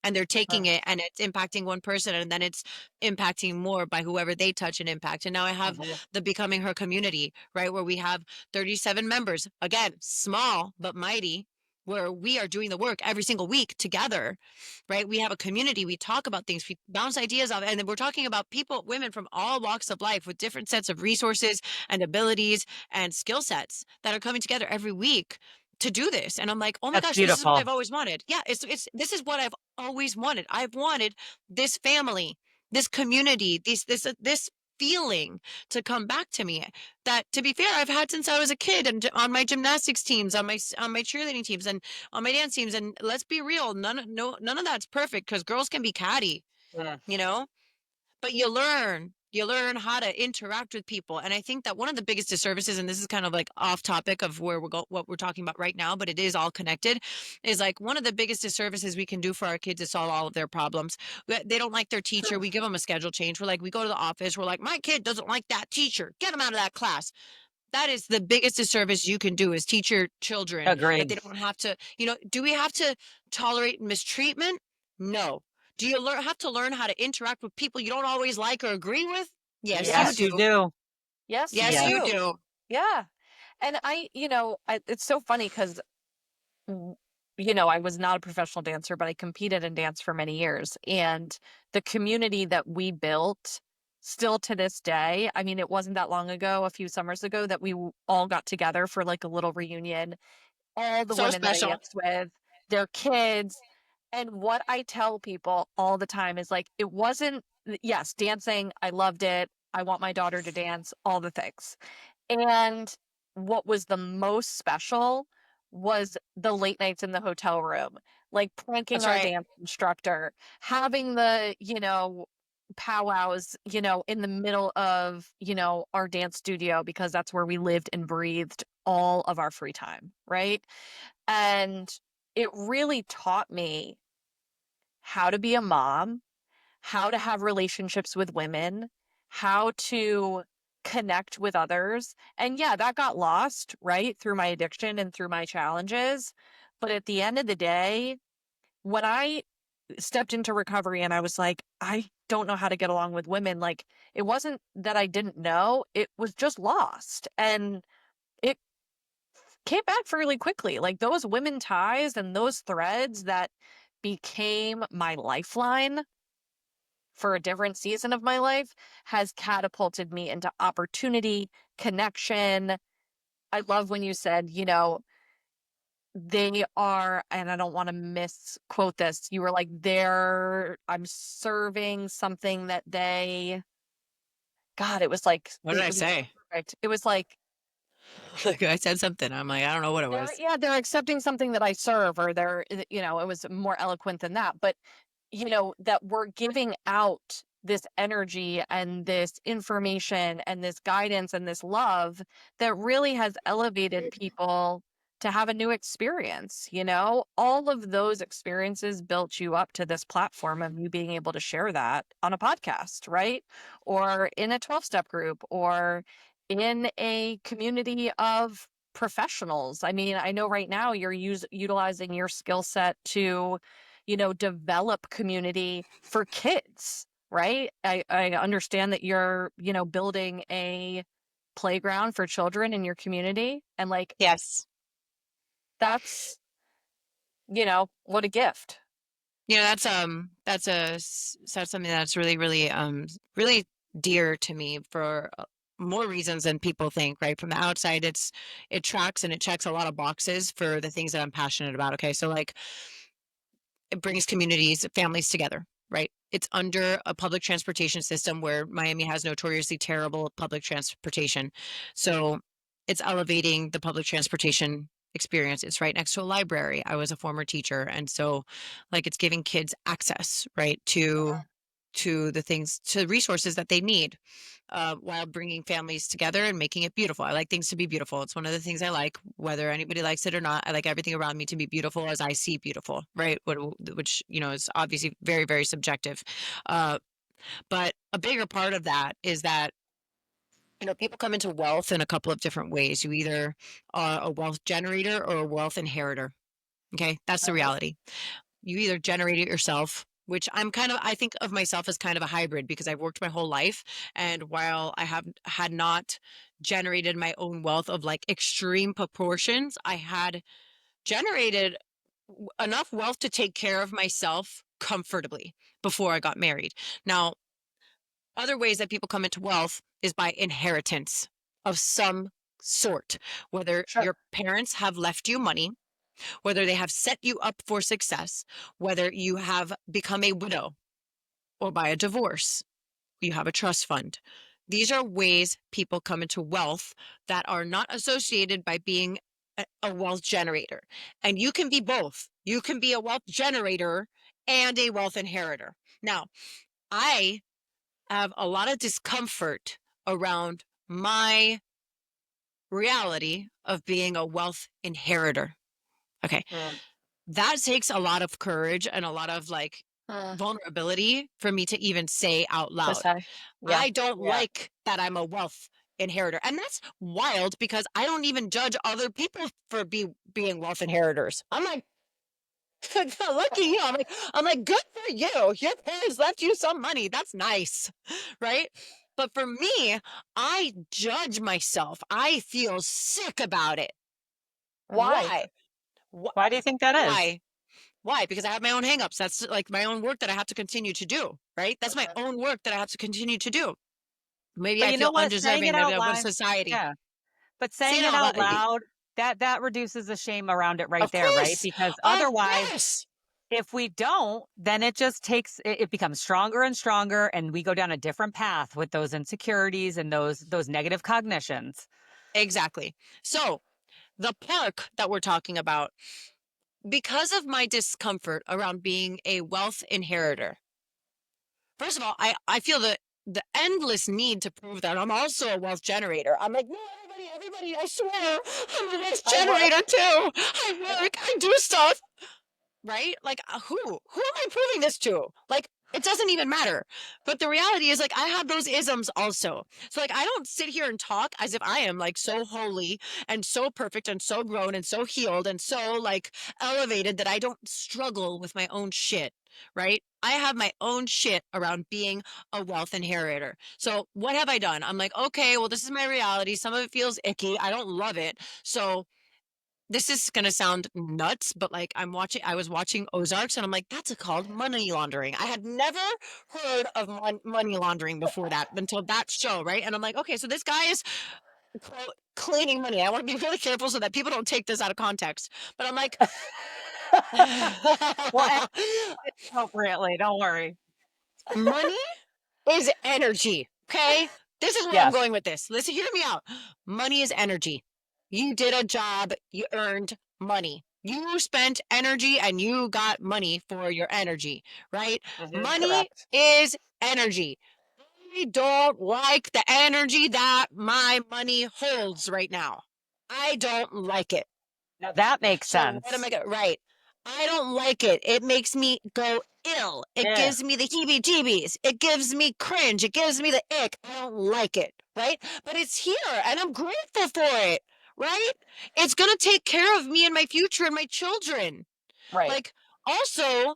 and they're taking it and it's impacting one person and then it's impacting more by whoever they touch and impact. And now I have the Becoming Her community, right? Where we have 37 members, again, small but mighty, where we are doing the work every single week together, right? We have a community. We talk about things, we bounce ideas off, and then we're talking about people, women from all walks of life with different sets of resources and abilities and skill sets that are coming together every week to do this. And I'm like, oh my That's gosh, this is what beautiful. I've always wanted. Yeah, this is what I've always wanted. I've wanted this family, this community, this feeling to come back to me, that, to be fair, I've had since I was a kid, and on my gymnastics teams, on my cheerleading teams, and on my dance teams. And let's be real, none of that's perfect because girls can be catty, Yeah. you know, but you learn You learn how to interact with people. And I think that one of the biggest disservices, and this is kind of like off topic of where what we're talking about right now, but it is all connected, is like one of the biggest disservices we can do for our kids is solve all of their problems. They don't like their teacher. True. We give them a schedule change. We're like, we go to the office. We're like, my kid doesn't like that teacher. Get them out of that class. That is the biggest disservice you can do, is teach your children that Agreed. they don't have to, do we have to tolerate mistreatment? No. Do you have to learn how to interact with people you don't always like or agree with? Yes, you Yes, Yes. you do. do. Yes, you Yes, Yes. you do. do. Yeah. And it's so funny because, I was not a professional dancer, but I competed in dance for many years. And the community that we built still to this day, I mean, it wasn't that long ago, a few summers ago, that we all got together for like a little reunion, all the So women that I special. danced with, their kids. And what I tell people all the time is like, it wasn't, yes, dancing, I loved it. I want my daughter to dance, all the things. And what was the most special was the late nights in the hotel room, like pranking That's our right. dance instructor, having the, powwows, in the middle of, our dance studio, because that's where we lived and breathed all of our free time, right? And it really taught me how to be a mom, how to have relationships with women, how to connect with others. And yeah, that got lost, right? Through my addiction and through my challenges. But at the end of the day, when I stepped into recovery and I was like, I don't know how to get along with women, like it wasn't that I didn't know, it was just lost. And it came back fairly quickly. Like those women ties and those threads that became my lifeline for a different season of my life has catapulted me into opportunity, connection. I love when you said, they are, and I don't want to misquote this, you were like, I'm serving something that God, it was like, What did it, I it was so say? perfect. It was like, Like I said something. I'm like, I don't know what it was. they're accepting something that I serve, or it was more eloquent than that. But that we're giving out this energy and this information and this guidance and this love that really has elevated people to have a new experience. All of those experiences built you up to this platform of you being able to share that on a podcast, right? Or in a 12-step group, or in a community of professionals. I mean, I know right now you're utilizing your skill set to develop community for kids, right? I understand that you're, building a playground for children in your community. And like, Yes. that's, what a gift. That's something that's really, really, really dear to me for more reasons than people think, right? From the outside, it tracks and it checks a lot of boxes for the things that I'm passionate about. Okay. So like, it brings communities, families together, right? It's under a public transportation system where Miami has notoriously terrible public transportation. So it's elevating the public transportation experience. It's right next to a library. I was a former teacher. And so like it's giving kids access, right, to the things, to resources that they need, while bringing families together and making it beautiful. I like things to be beautiful. It's one of the things I like, whether anybody likes it or not. I like everything around me to be beautiful as I see beautiful, right? Which, is obviously very, very subjective. Uh, but a bigger part of that is that, people come into wealth in a couple of different ways. You either are a wealth generator or a wealth inheritor. Okay. That's the Uh-huh. reality. You either generate it yourself, which I think of myself as kind of a hybrid because I've worked my whole life. And while I have had not generated my own wealth of like extreme proportions, I had generated enough wealth to take care of myself comfortably before I got married. Now, other ways that people come into wealth is by inheritance of some sort, whether Sure. your parents have left you money, whether they have set you up for success, whether you have become a widow or by a divorce, you have a trust fund. These are ways people come into wealth that are not associated by being a wealth generator. And you can be both. You can be a wealth generator and a wealth inheritor. Now, I have a lot of discomfort around my reality of being a wealth inheritor. Okay. Mm. That takes a lot of courage and a lot of like Mm. vulnerability for me to even say out To loud. say. Yeah. I don't Yeah. like that I'm a wealth inheritor. And that's wild because I don't even judge other people for being wealth inheritors. I'm like, lucky you. I'm like, good for you. Your parents left you some money. That's nice. Right. But for me, I judge myself. I feel sick about it. Why? Why? Wh- Why do you think that is? Why? Why? Because I have my own hangups. That's like my own work that I have to continue to do, right? That's my Mhm. own work that I have to continue to do. Maybe But I you know feel what? Saying it undeserving out of loud, society. yeah. But Saying saying it it out out loud, loud, that reduces the shame around it right of there, right? course, Because of otherwise, course. if we don't, then it just it becomes stronger and stronger, and we go down a different path with those insecurities and those negative cognitions. Exactly. So the park that we're talking about, because of my discomfort around being a wealth inheritor, first of all, I feel the endless need to prove that I'm also a wealth generator. I'm like, no, everybody, I swear, I'm a wealth I work. generator too. I work, I do stuff. Right? Like, who am I proving this to? Like, it doesn't even matter. But the reality is, like, I have those isms also. So, like, I don't sit here and talk as if I am like so holy and so perfect and so grown and so healed and so like elevated that I don't struggle with my own shit. Right? I have my own shit around being a wealth inheritor. So, what have I done? I'm like, okay, well, this is my reality. Some of it feels icky. I don't love it. So, this is gonna sound nuts, but like I was watching Ozarks and I'm like, that's called money laundering. I had never heard of money laundering before that until that show, right? And I'm like, okay, so this guy is cleaning money. I want to be really careful so that people don't take this out of context. But I'm like, Well, and appropriately, don't worry. money is energy. Okay. This is where I'm Yes. going with this. Listen, hear me out. Money is energy. You did a job, you earned money. You spent energy and you got money for your energy, right? Money Correct. is energy. I don't like the energy that my money holds right now. I don't like it. Now that makes So what am sense. I going to, right? I don't like it. It makes me go ill. It Yeah. gives me the heebie-jeebies. It gives me cringe. It gives me the ick. I don't like it, right? But it's here and I'm grateful for it, right? It's going to take care of me and my future and my children. Right. Like, also,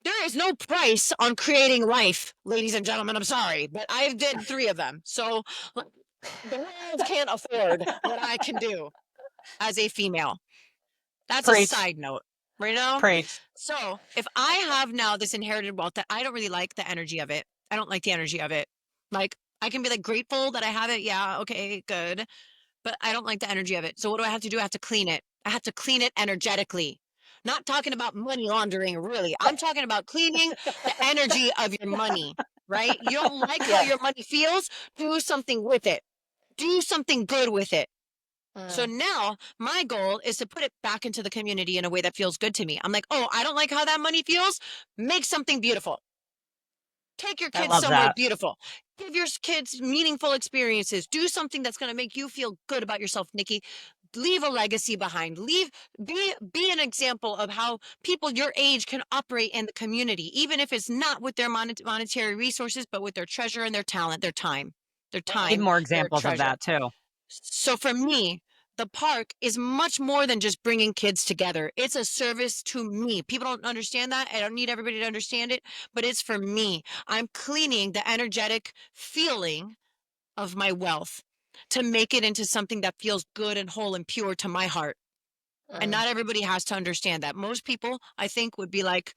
there is no price on creating life, ladies and gentlemen. I'm sorry, but I did 3 of them. So like, the world can't afford what I can do as a female. That's a Preach. side note, right now. Preach. So if I have now this inherited wealth that I don't really like the energy of it, I don't like the energy of it. Like I can be like grateful that I have it. Yeah, okay, good. But I don't like the energy of it. So what do I have to do? I have to clean it. I have to clean it energetically. Not talking about money laundering, really. I'm talking about cleaning the energy of your money, right? You don't like how your Yes. money feels? Do something with it. Do something good with it. So Mm. now my goal is to put it back into the community in a way that feels good to me. I'm like, oh, I don't like how that money feels. Make something beautiful. Take your I kids love somewhere that. beautiful. Give your kids meaningful experiences. Do something that's going to make you feel good about yourself, Nikki. Leave a legacy behind. Be an example of how people your age can operate in the community, even if it's not with their monetary resources, but with their treasure and their talent, their We need time, more their examples of treasure. that too. So for me, the park is much more than just bringing kids together. It's a service to me. People don't understand that. I don't need everybody to understand it, but it's for me. I'm cleaning the energetic feeling of my wealth to make it into something that feels good and whole and pure to my heart. And Mm. not everybody has to understand that. Most people, I think, would be like,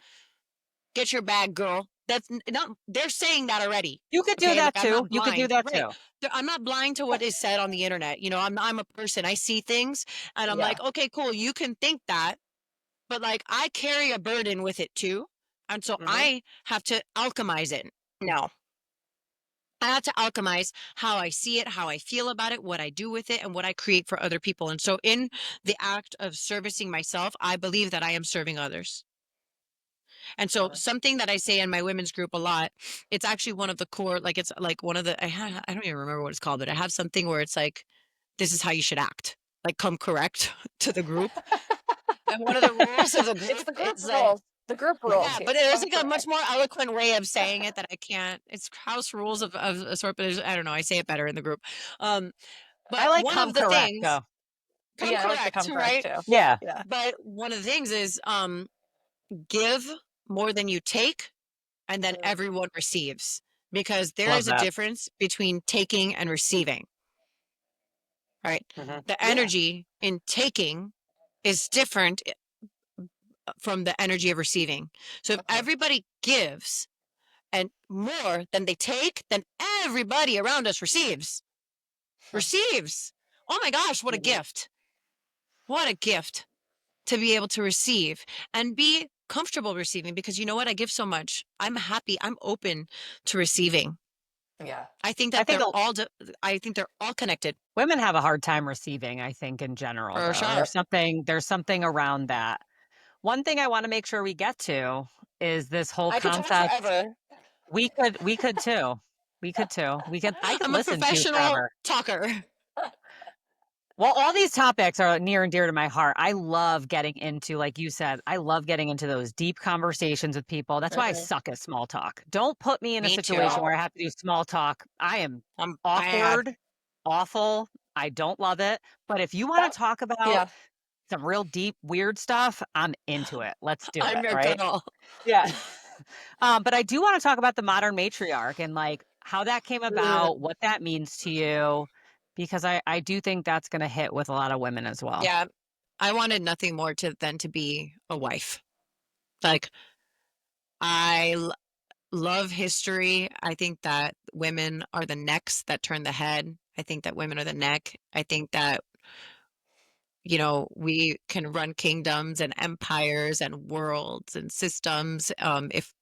get your bag, girl. That's not, they're saying that already. You could do Okay. Like that I'm too. not You could do blind. that Right. too. I'm not blind to what is said on the internet. You know, I'm a person. I see things and I'm Yeah. like, okay, cool. You can think that, but like I carry a burden with it too. And so Hmm. I have to alchemize it. No. I have to alchemize how I see it, how I feel about it, what I do with it, and what I create for other people. And so, in the act of servicing myself, I believe that I am serving others. And so something that I say in my women's group a lot, it's actually one of the core, like it's like one of the, I don't even remember what it's called, but I have something where it's like, this is how you should act, like come correct to the group. And one of the rules of the It's group the group is like, rules. The group rules. yeah, but there's Come like a much correct. more eloquent way of saying it that I can't. It's house rules of a sort, but I don't know. I say it better in the group. Um, I but like one come of the correct things, though. come Yeah, I like the correct, come correct right? too. Yeah. Yeah. But one of the things is give more than you take, and then Mm, everyone receives. Because there Love is a that. difference between taking and receiving, right? Hmm. The yeah. energy in taking is different from the energy of receiving. So if Mhm. everybody gives and more than they take, then everybody around us receives. Receives. Oh my gosh, what a Mhm. gift. What a gift to be able to receive and be comfortable receiving, because you know what? I give so much. I'm happy. I'm open to receiving. Yeah. I think I that think I think they're all connected women have a hard time receiving, I think, in general, for though. sure. There's something around that. One thing I want to make sure we get to is this whole I could talk concept. forever. We could too. We could too. I could I'm a listen to you professional forever. talker. Well, all these topics are near and dear to my heart. I love getting into, like you said, I love getting into those deep conversations with people. That's why I Mhm. suck at small talk. Don't put me in a Me situation too. where I have to do small talk. I am I have. awkward, awful. I don't love it. But if you want That, to talk about yeah. some real deep, weird stuff, I'm into it. Let's do I'm it, your right? girl. Yeah. But I do want to talk about the modern matriarch and like how that came about, Mm, what that means to you, because I do think that's going to hit with a lot of women as well. Yeah. I wanted nothing more than to be a wife. Like I love history. I think that women are the necks that turn the head. I think that women are the neck. I think that, we can run kingdoms and empires and worlds and systems, if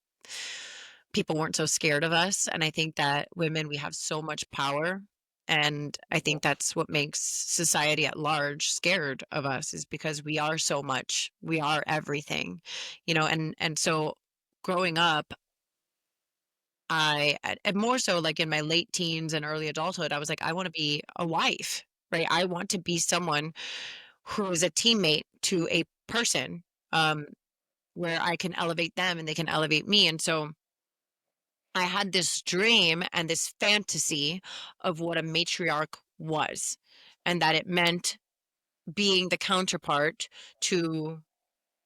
people weren't so scared of us. And I think that women, we have so much power. And I think that's what makes society at large scared of us, is because we are so much, we are everything, and so growing up, and more so like in my late teens and early adulthood, I was like, I want to be a wife, right? I want to be someone who is a teammate to a person, um, where I can elevate them and they can elevate me. And so I had this dream and this fantasy of what a matriarch was, and that it meant being the counterpart to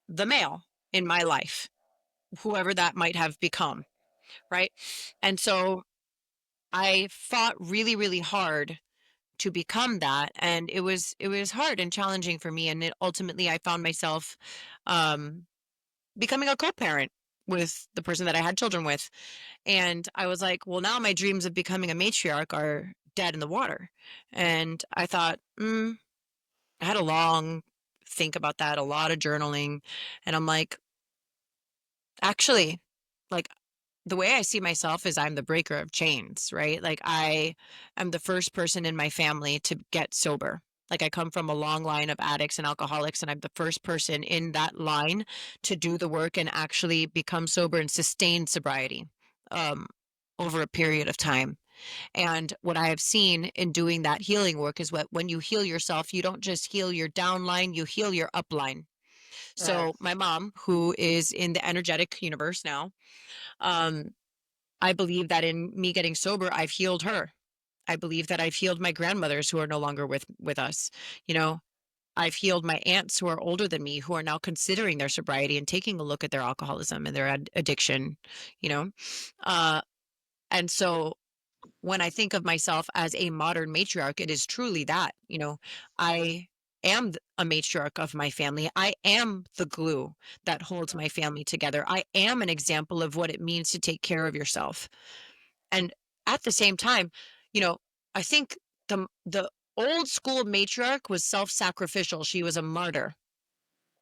the male in my life, whoever that might have become, right? And so I fought really, really hard to become that, and it was hard and challenging for me, and ultimately I found myself um becoming a co-parent with the person that I had children with. And I was like, well, now my dreams of becoming a matriarch are dead in the water. And I thought, I had a long think about that, a lot of journaling. And I'm like, actually, like the way I see myself is I'm the breaker of chains, right? Like I am the first person in my family to get sober. Like I come from a long line of addicts and alcoholics, and I'm the first person in that line to do the work and actually become sober and sustain sobriety um, over a period of time. And what I have seen in doing that healing work is what when you heal yourself, you don't just heal your downline, you heal your upline. mm, So my mom, who is in the energetic universe now, um, I believe that in me getting sober, I've healed her. I believe that I've healed my grandmothers who are no longer with us. You know, I've healed my aunts who are older than me, who are now considering their sobriety and taking a look at their alcoholism and their addiction, you know. Uh, and so when I think of myself as a modern matriarch, it is truly that, I am a matriarch of my family. I am the glue that holds my family together. I am an example of what it means to take care of yourself. And at the same time, you know, I think the old school matriarch was self-sacrificial. She was a martyr.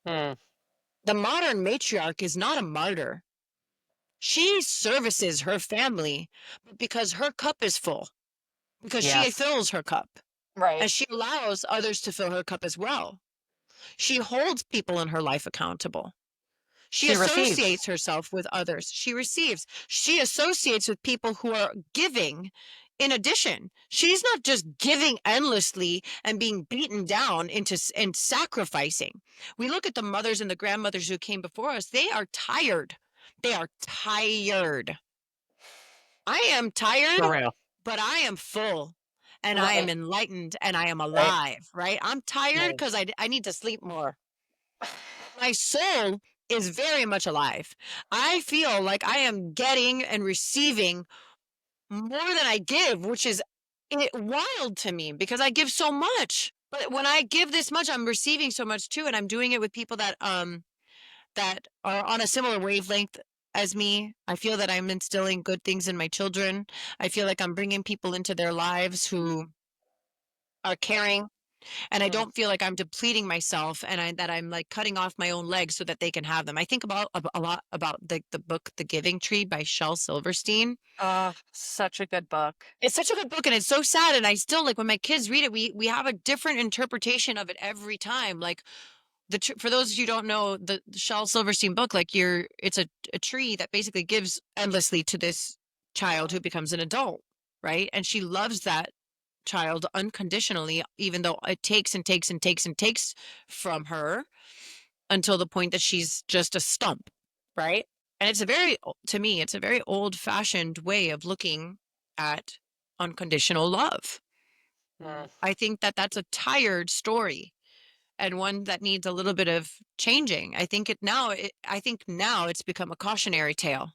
Mm, The modern matriarch is not a martyr. She services her family because her cup is full, because she yes. fills her cup, right. and she allows others to fill her cup as well. She holds people in her life accountable. She She receives. associates herself with others. She receives. She associates with people who are giving. In addition, she's not just giving endlessly and being beaten down and sacrificing. We look at the mothers and the grandmothers who came before us. They are tired. They are tired. I am tired, For real. but I am full and I am Right. enlightened and I am Right. alive, right? I'm tired Right. because I need to sleep more. My soul is very much alive. I feel like I am getting and receiving more than I give, which is wild to me because I give so much. But when I give this much, I'm receiving so much too, and I'm doing it with people that are on a similar wavelength as me. I feel that I'm instilling good things in my children. I feel like I'm bringing people into their lives who are caring, and I Mm. don't feel like I'm depleting myself and that I'm like cutting off my own legs so that they can have them. I think about a lot about the book The Giving Tree by Shel Silverstein. Such a good book. It's such a good book and it's so sad, and I still like when my kids read it, we have a different interpretation of it every time. Like for those of you who don't know the Shel Silverstein book, like it's a tree that basically gives endlessly to this child who becomes an adult, right? And she loves that child unconditionally, even though it takes and takes and takes and takes from her until the point that she's just a stump, right? And to me, it's a very old fashioned way of looking at unconditional love. Mm. I think that that's a tired story and one that needs a little bit of changing. I think now it's become a cautionary tale.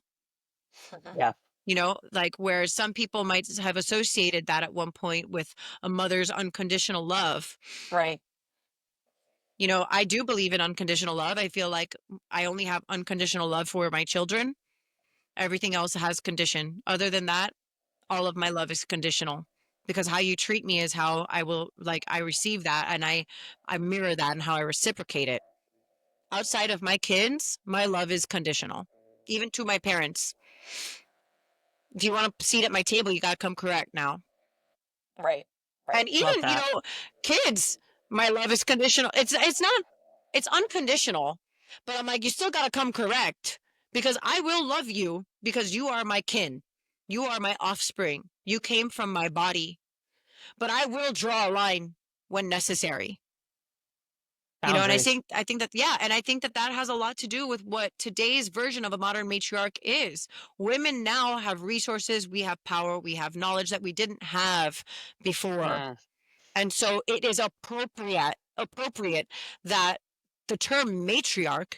Yeah. You know, like where some people might have associated that at one point with a mother's unconditional love. Right. You know, I do believe in unconditional love. I feel like I only have unconditional love for my children. Everything else has condition. Other than that, all of my love is conditional because how you treat me is how I receive that, and I mirror that and how I reciprocate it. Outside of my kids, my love is conditional, even to my parents. If you want a seat at my table, you got to come correct now. Right. And Right. Love even, that. kids, my love is conditional. It's unconditional, but I'm like, you still got to come correct because I will love you because you are my kin. You are my offspring. You came from my body, but I will draw a line when necessary. And Boundaries. I think that, yeah, and I think that that has a lot to do with what today's version of a modern matriarch is. Women now have resources, we have power, we have knowledge that we didn't have before. Mm. And so it is appropriate that the term matriarch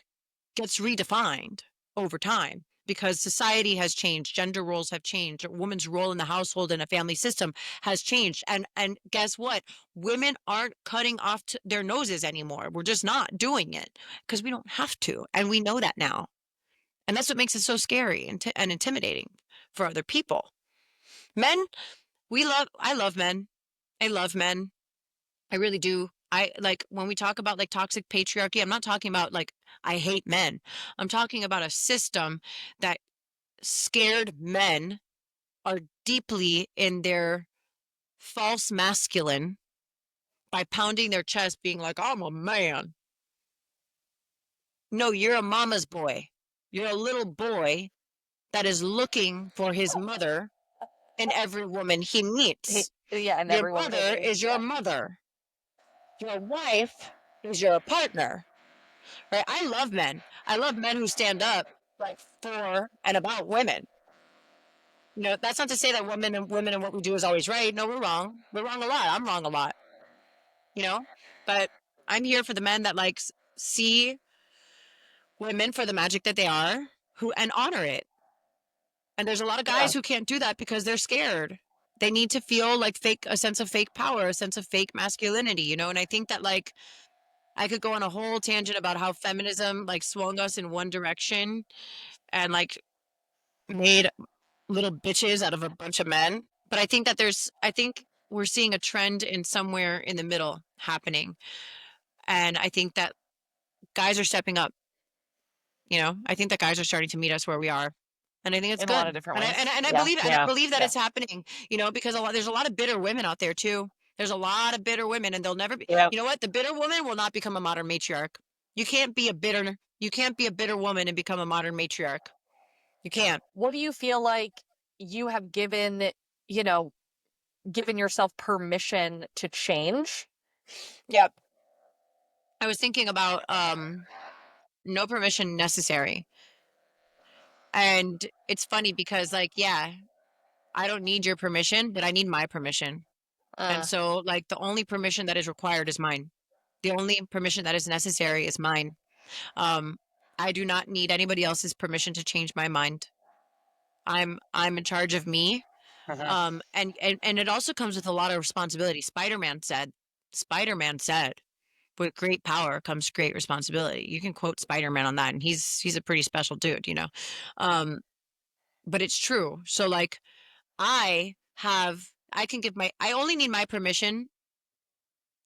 gets redefined over time because society has changed, gender roles have changed, a woman's role in the household and a family system has changed. And guess what? Women aren't cutting off their noses anymore. We're just not doing it because we don't have to. And we know that now. And that's what makes it so scary and intimidating for other people. Men, I love men. I love men. I really do. I like when we talk about like toxic patriarchy, I'm not talking about like I hate men. I'm talking about a system that scared men are deeply in their false masculine by pounding their chest, being like, I'm a man. No, you're a mama's boy. You're a little boy that is looking for his mother in every woman he meets. Yeah, and Your everyone brother maybe. is your mother. Your wife is your partner. Right? I love men. I love men who stand up like for and about women. That's not to say that women and what we do is always right. No, we're wrong. We're wrong a lot. I'm wrong a lot. You know, but I'm here for the men that like see women for the magic that they are, who and honor it. And there's a lot of Yeah. guys who can't do that because they're scared. They need to feel like a sense of fake power, a sense of fake masculinity, and I think that like I could go on a whole tangent about how feminism like swung us in one direction and like made little bitches out of a bunch of men. But I think we're seeing a trend in somewhere in the middle happening. And I think that guys are stepping up. I think that guys are starting to meet us where we are. And I think it's In a lot of good. different And I, ways. and I Yeah. believe, Yeah. that Yeah. it's happening, because there's a lot of bitter women out there too. There's a lot of bitter women and they'll never be, Yeah. you know what? The bitter woman will not become a modern matriarch. You can't be a bitter, You can't be a bitter woman and become a modern matriarch. You can't. What do you feel like you have given, you know, given yourself permission to change? Yep. I was thinking about no permission necessary. And it's funny because like, yeah, I don't need your permission, but I need my permission. And Uh, so like the only permission that is required is mine. The only permission that is necessary is mine. Um, I do not need anybody else's permission to change my mind. I'm in charge of me. Mhm. And it also comes with a lot of responsibility. Spider-Man said, with great power comes great responsibility. You can quote Spider-Man on that, and he's a pretty special dude, you know. Um, but it's true. So like I only need my permission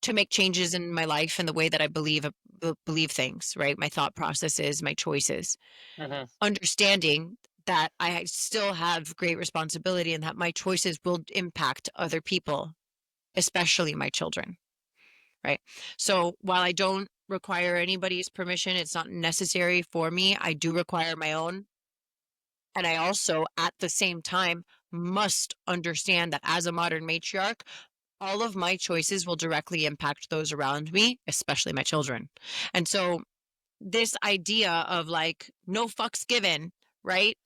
to make changes in my life and the way that I believe things, right? My thought processes, my choices. Mhm. Understanding that I still have great responsibility and that my choices will impact other people, especially my children, right? So while I don't require anybody's permission, it's not necessary for me. I do require my own. And I also, at the same time, must understand that as a modern matriarch, all of my choices will directly impact those around me, especially my children. And so this idea of like no fucks given, right?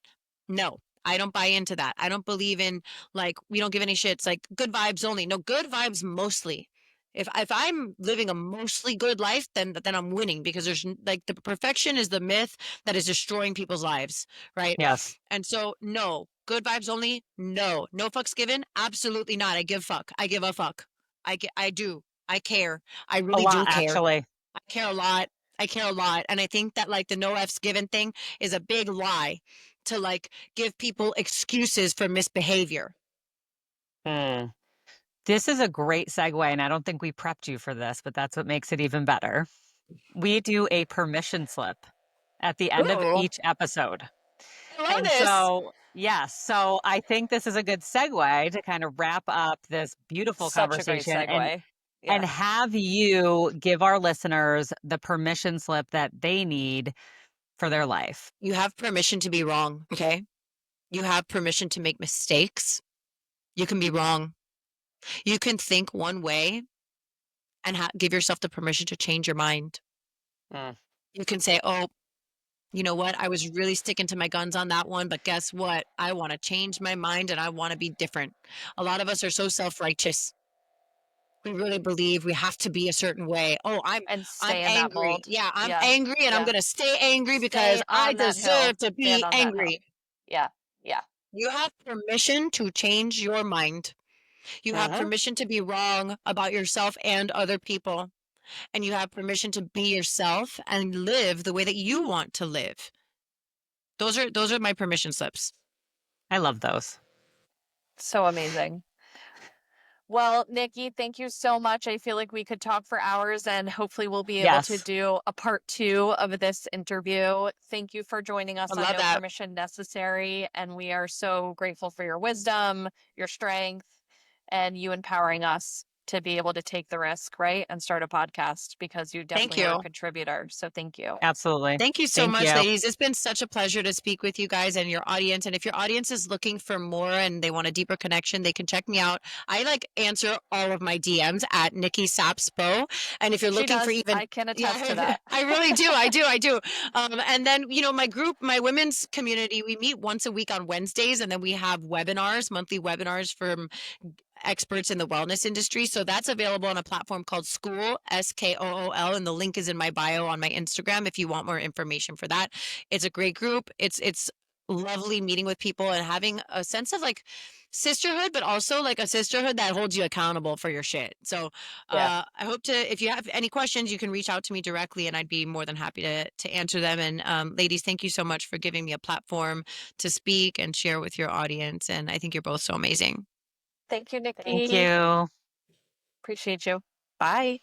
No, I don't buy into that. I don't believe in like we don't give any shits, like good vibes only. No, good vibes mostly. If I'm living a mostly good life, then I'm winning because there's like the perfection is the myth that is destroying people's lives, right? Yes. And so no, good vibes only. No, no fucks given. Absolutely not. I give fuck. I give a fuck. I do. I care. I A really lot, do care. actually. I care a lot. I care a lot. And I think that like the no F's given thing is a big lie to like give people excuses for misbehavior. Hmm. This is a great segue, and I don't think we prepped you for this, but that's what makes it even better. We do a permission slip at the end of Ooh, each episode. I love And this. so, yes, so I think this is a good segue to kind of wrap up this beautiful such a great conversation segue. and Yeah. have you give our listeners the permission slip that they need for their life. You have permission to be wrong, okay? You have permission to make mistakes. You can be wrong. You can think one way and give yourself the permission to change your mind. Mm. You can say, oh, you know what? I was really sticking to my guns on that one, but guess what? I want to change my mind and I want to be different. A lot of us are so self-righteous. We really believe we have to be a certain way. Oh, And I'm stay in that angry. mold. Yeah, I'm Yeah. angry and I'm Yeah. going to stay angry because Stay I on that hill. deserve to Stand be on that hill. angry. Yeah. Yeah. You have permission to change your mind. You have Mhm. permission to be wrong about yourself and other people. And you have permission to be yourself and live the way that you want to live. Those are my permission slips. I love those. So amazing. Well, Nikki, thank you so much. I feel like we could talk for hours and hopefully we'll be able to Yes. do a part two of this interview. Thank you for joining I us on love No that. Permission Necessary. And we are so grateful for your wisdom, your strength, and you empowering us to be able to take the risk, right? And start a podcast because you Thank definitely are a you. contributor. So thank you. Absolutely. Thank you so Thank much, you. ladies. It's been such a pleasure to speak with you guys and your audience. And if your audience is looking for more and they want a deeper connection, they can check me out. I like answer all of my DMs at Nikki Sapspo. And if you're She looking for does. even I can attest to yeah, that. I really do. I do. And then, you know, my group, my women's community, we meet once a week on Wednesdays, and then we have webinars, monthly webinars from experts in the wellness industry. So that's available on a platform called School, Skool, and the link is in my bio on my Instagram if you want more information for that. It's a great group. It's lovely meeting with people and having a sense of like sisterhood, but also like a sisterhood that holds you accountable for your shit. So Yeah. I hope to, if you have any questions, you can reach out to me directly and I'd be more than happy to answer them. And ladies, thank you so much for giving me a platform to speak and share with your audience. And I think you're both so amazing. Thank you, Thank Nikki. you. Appreciate you. Bye.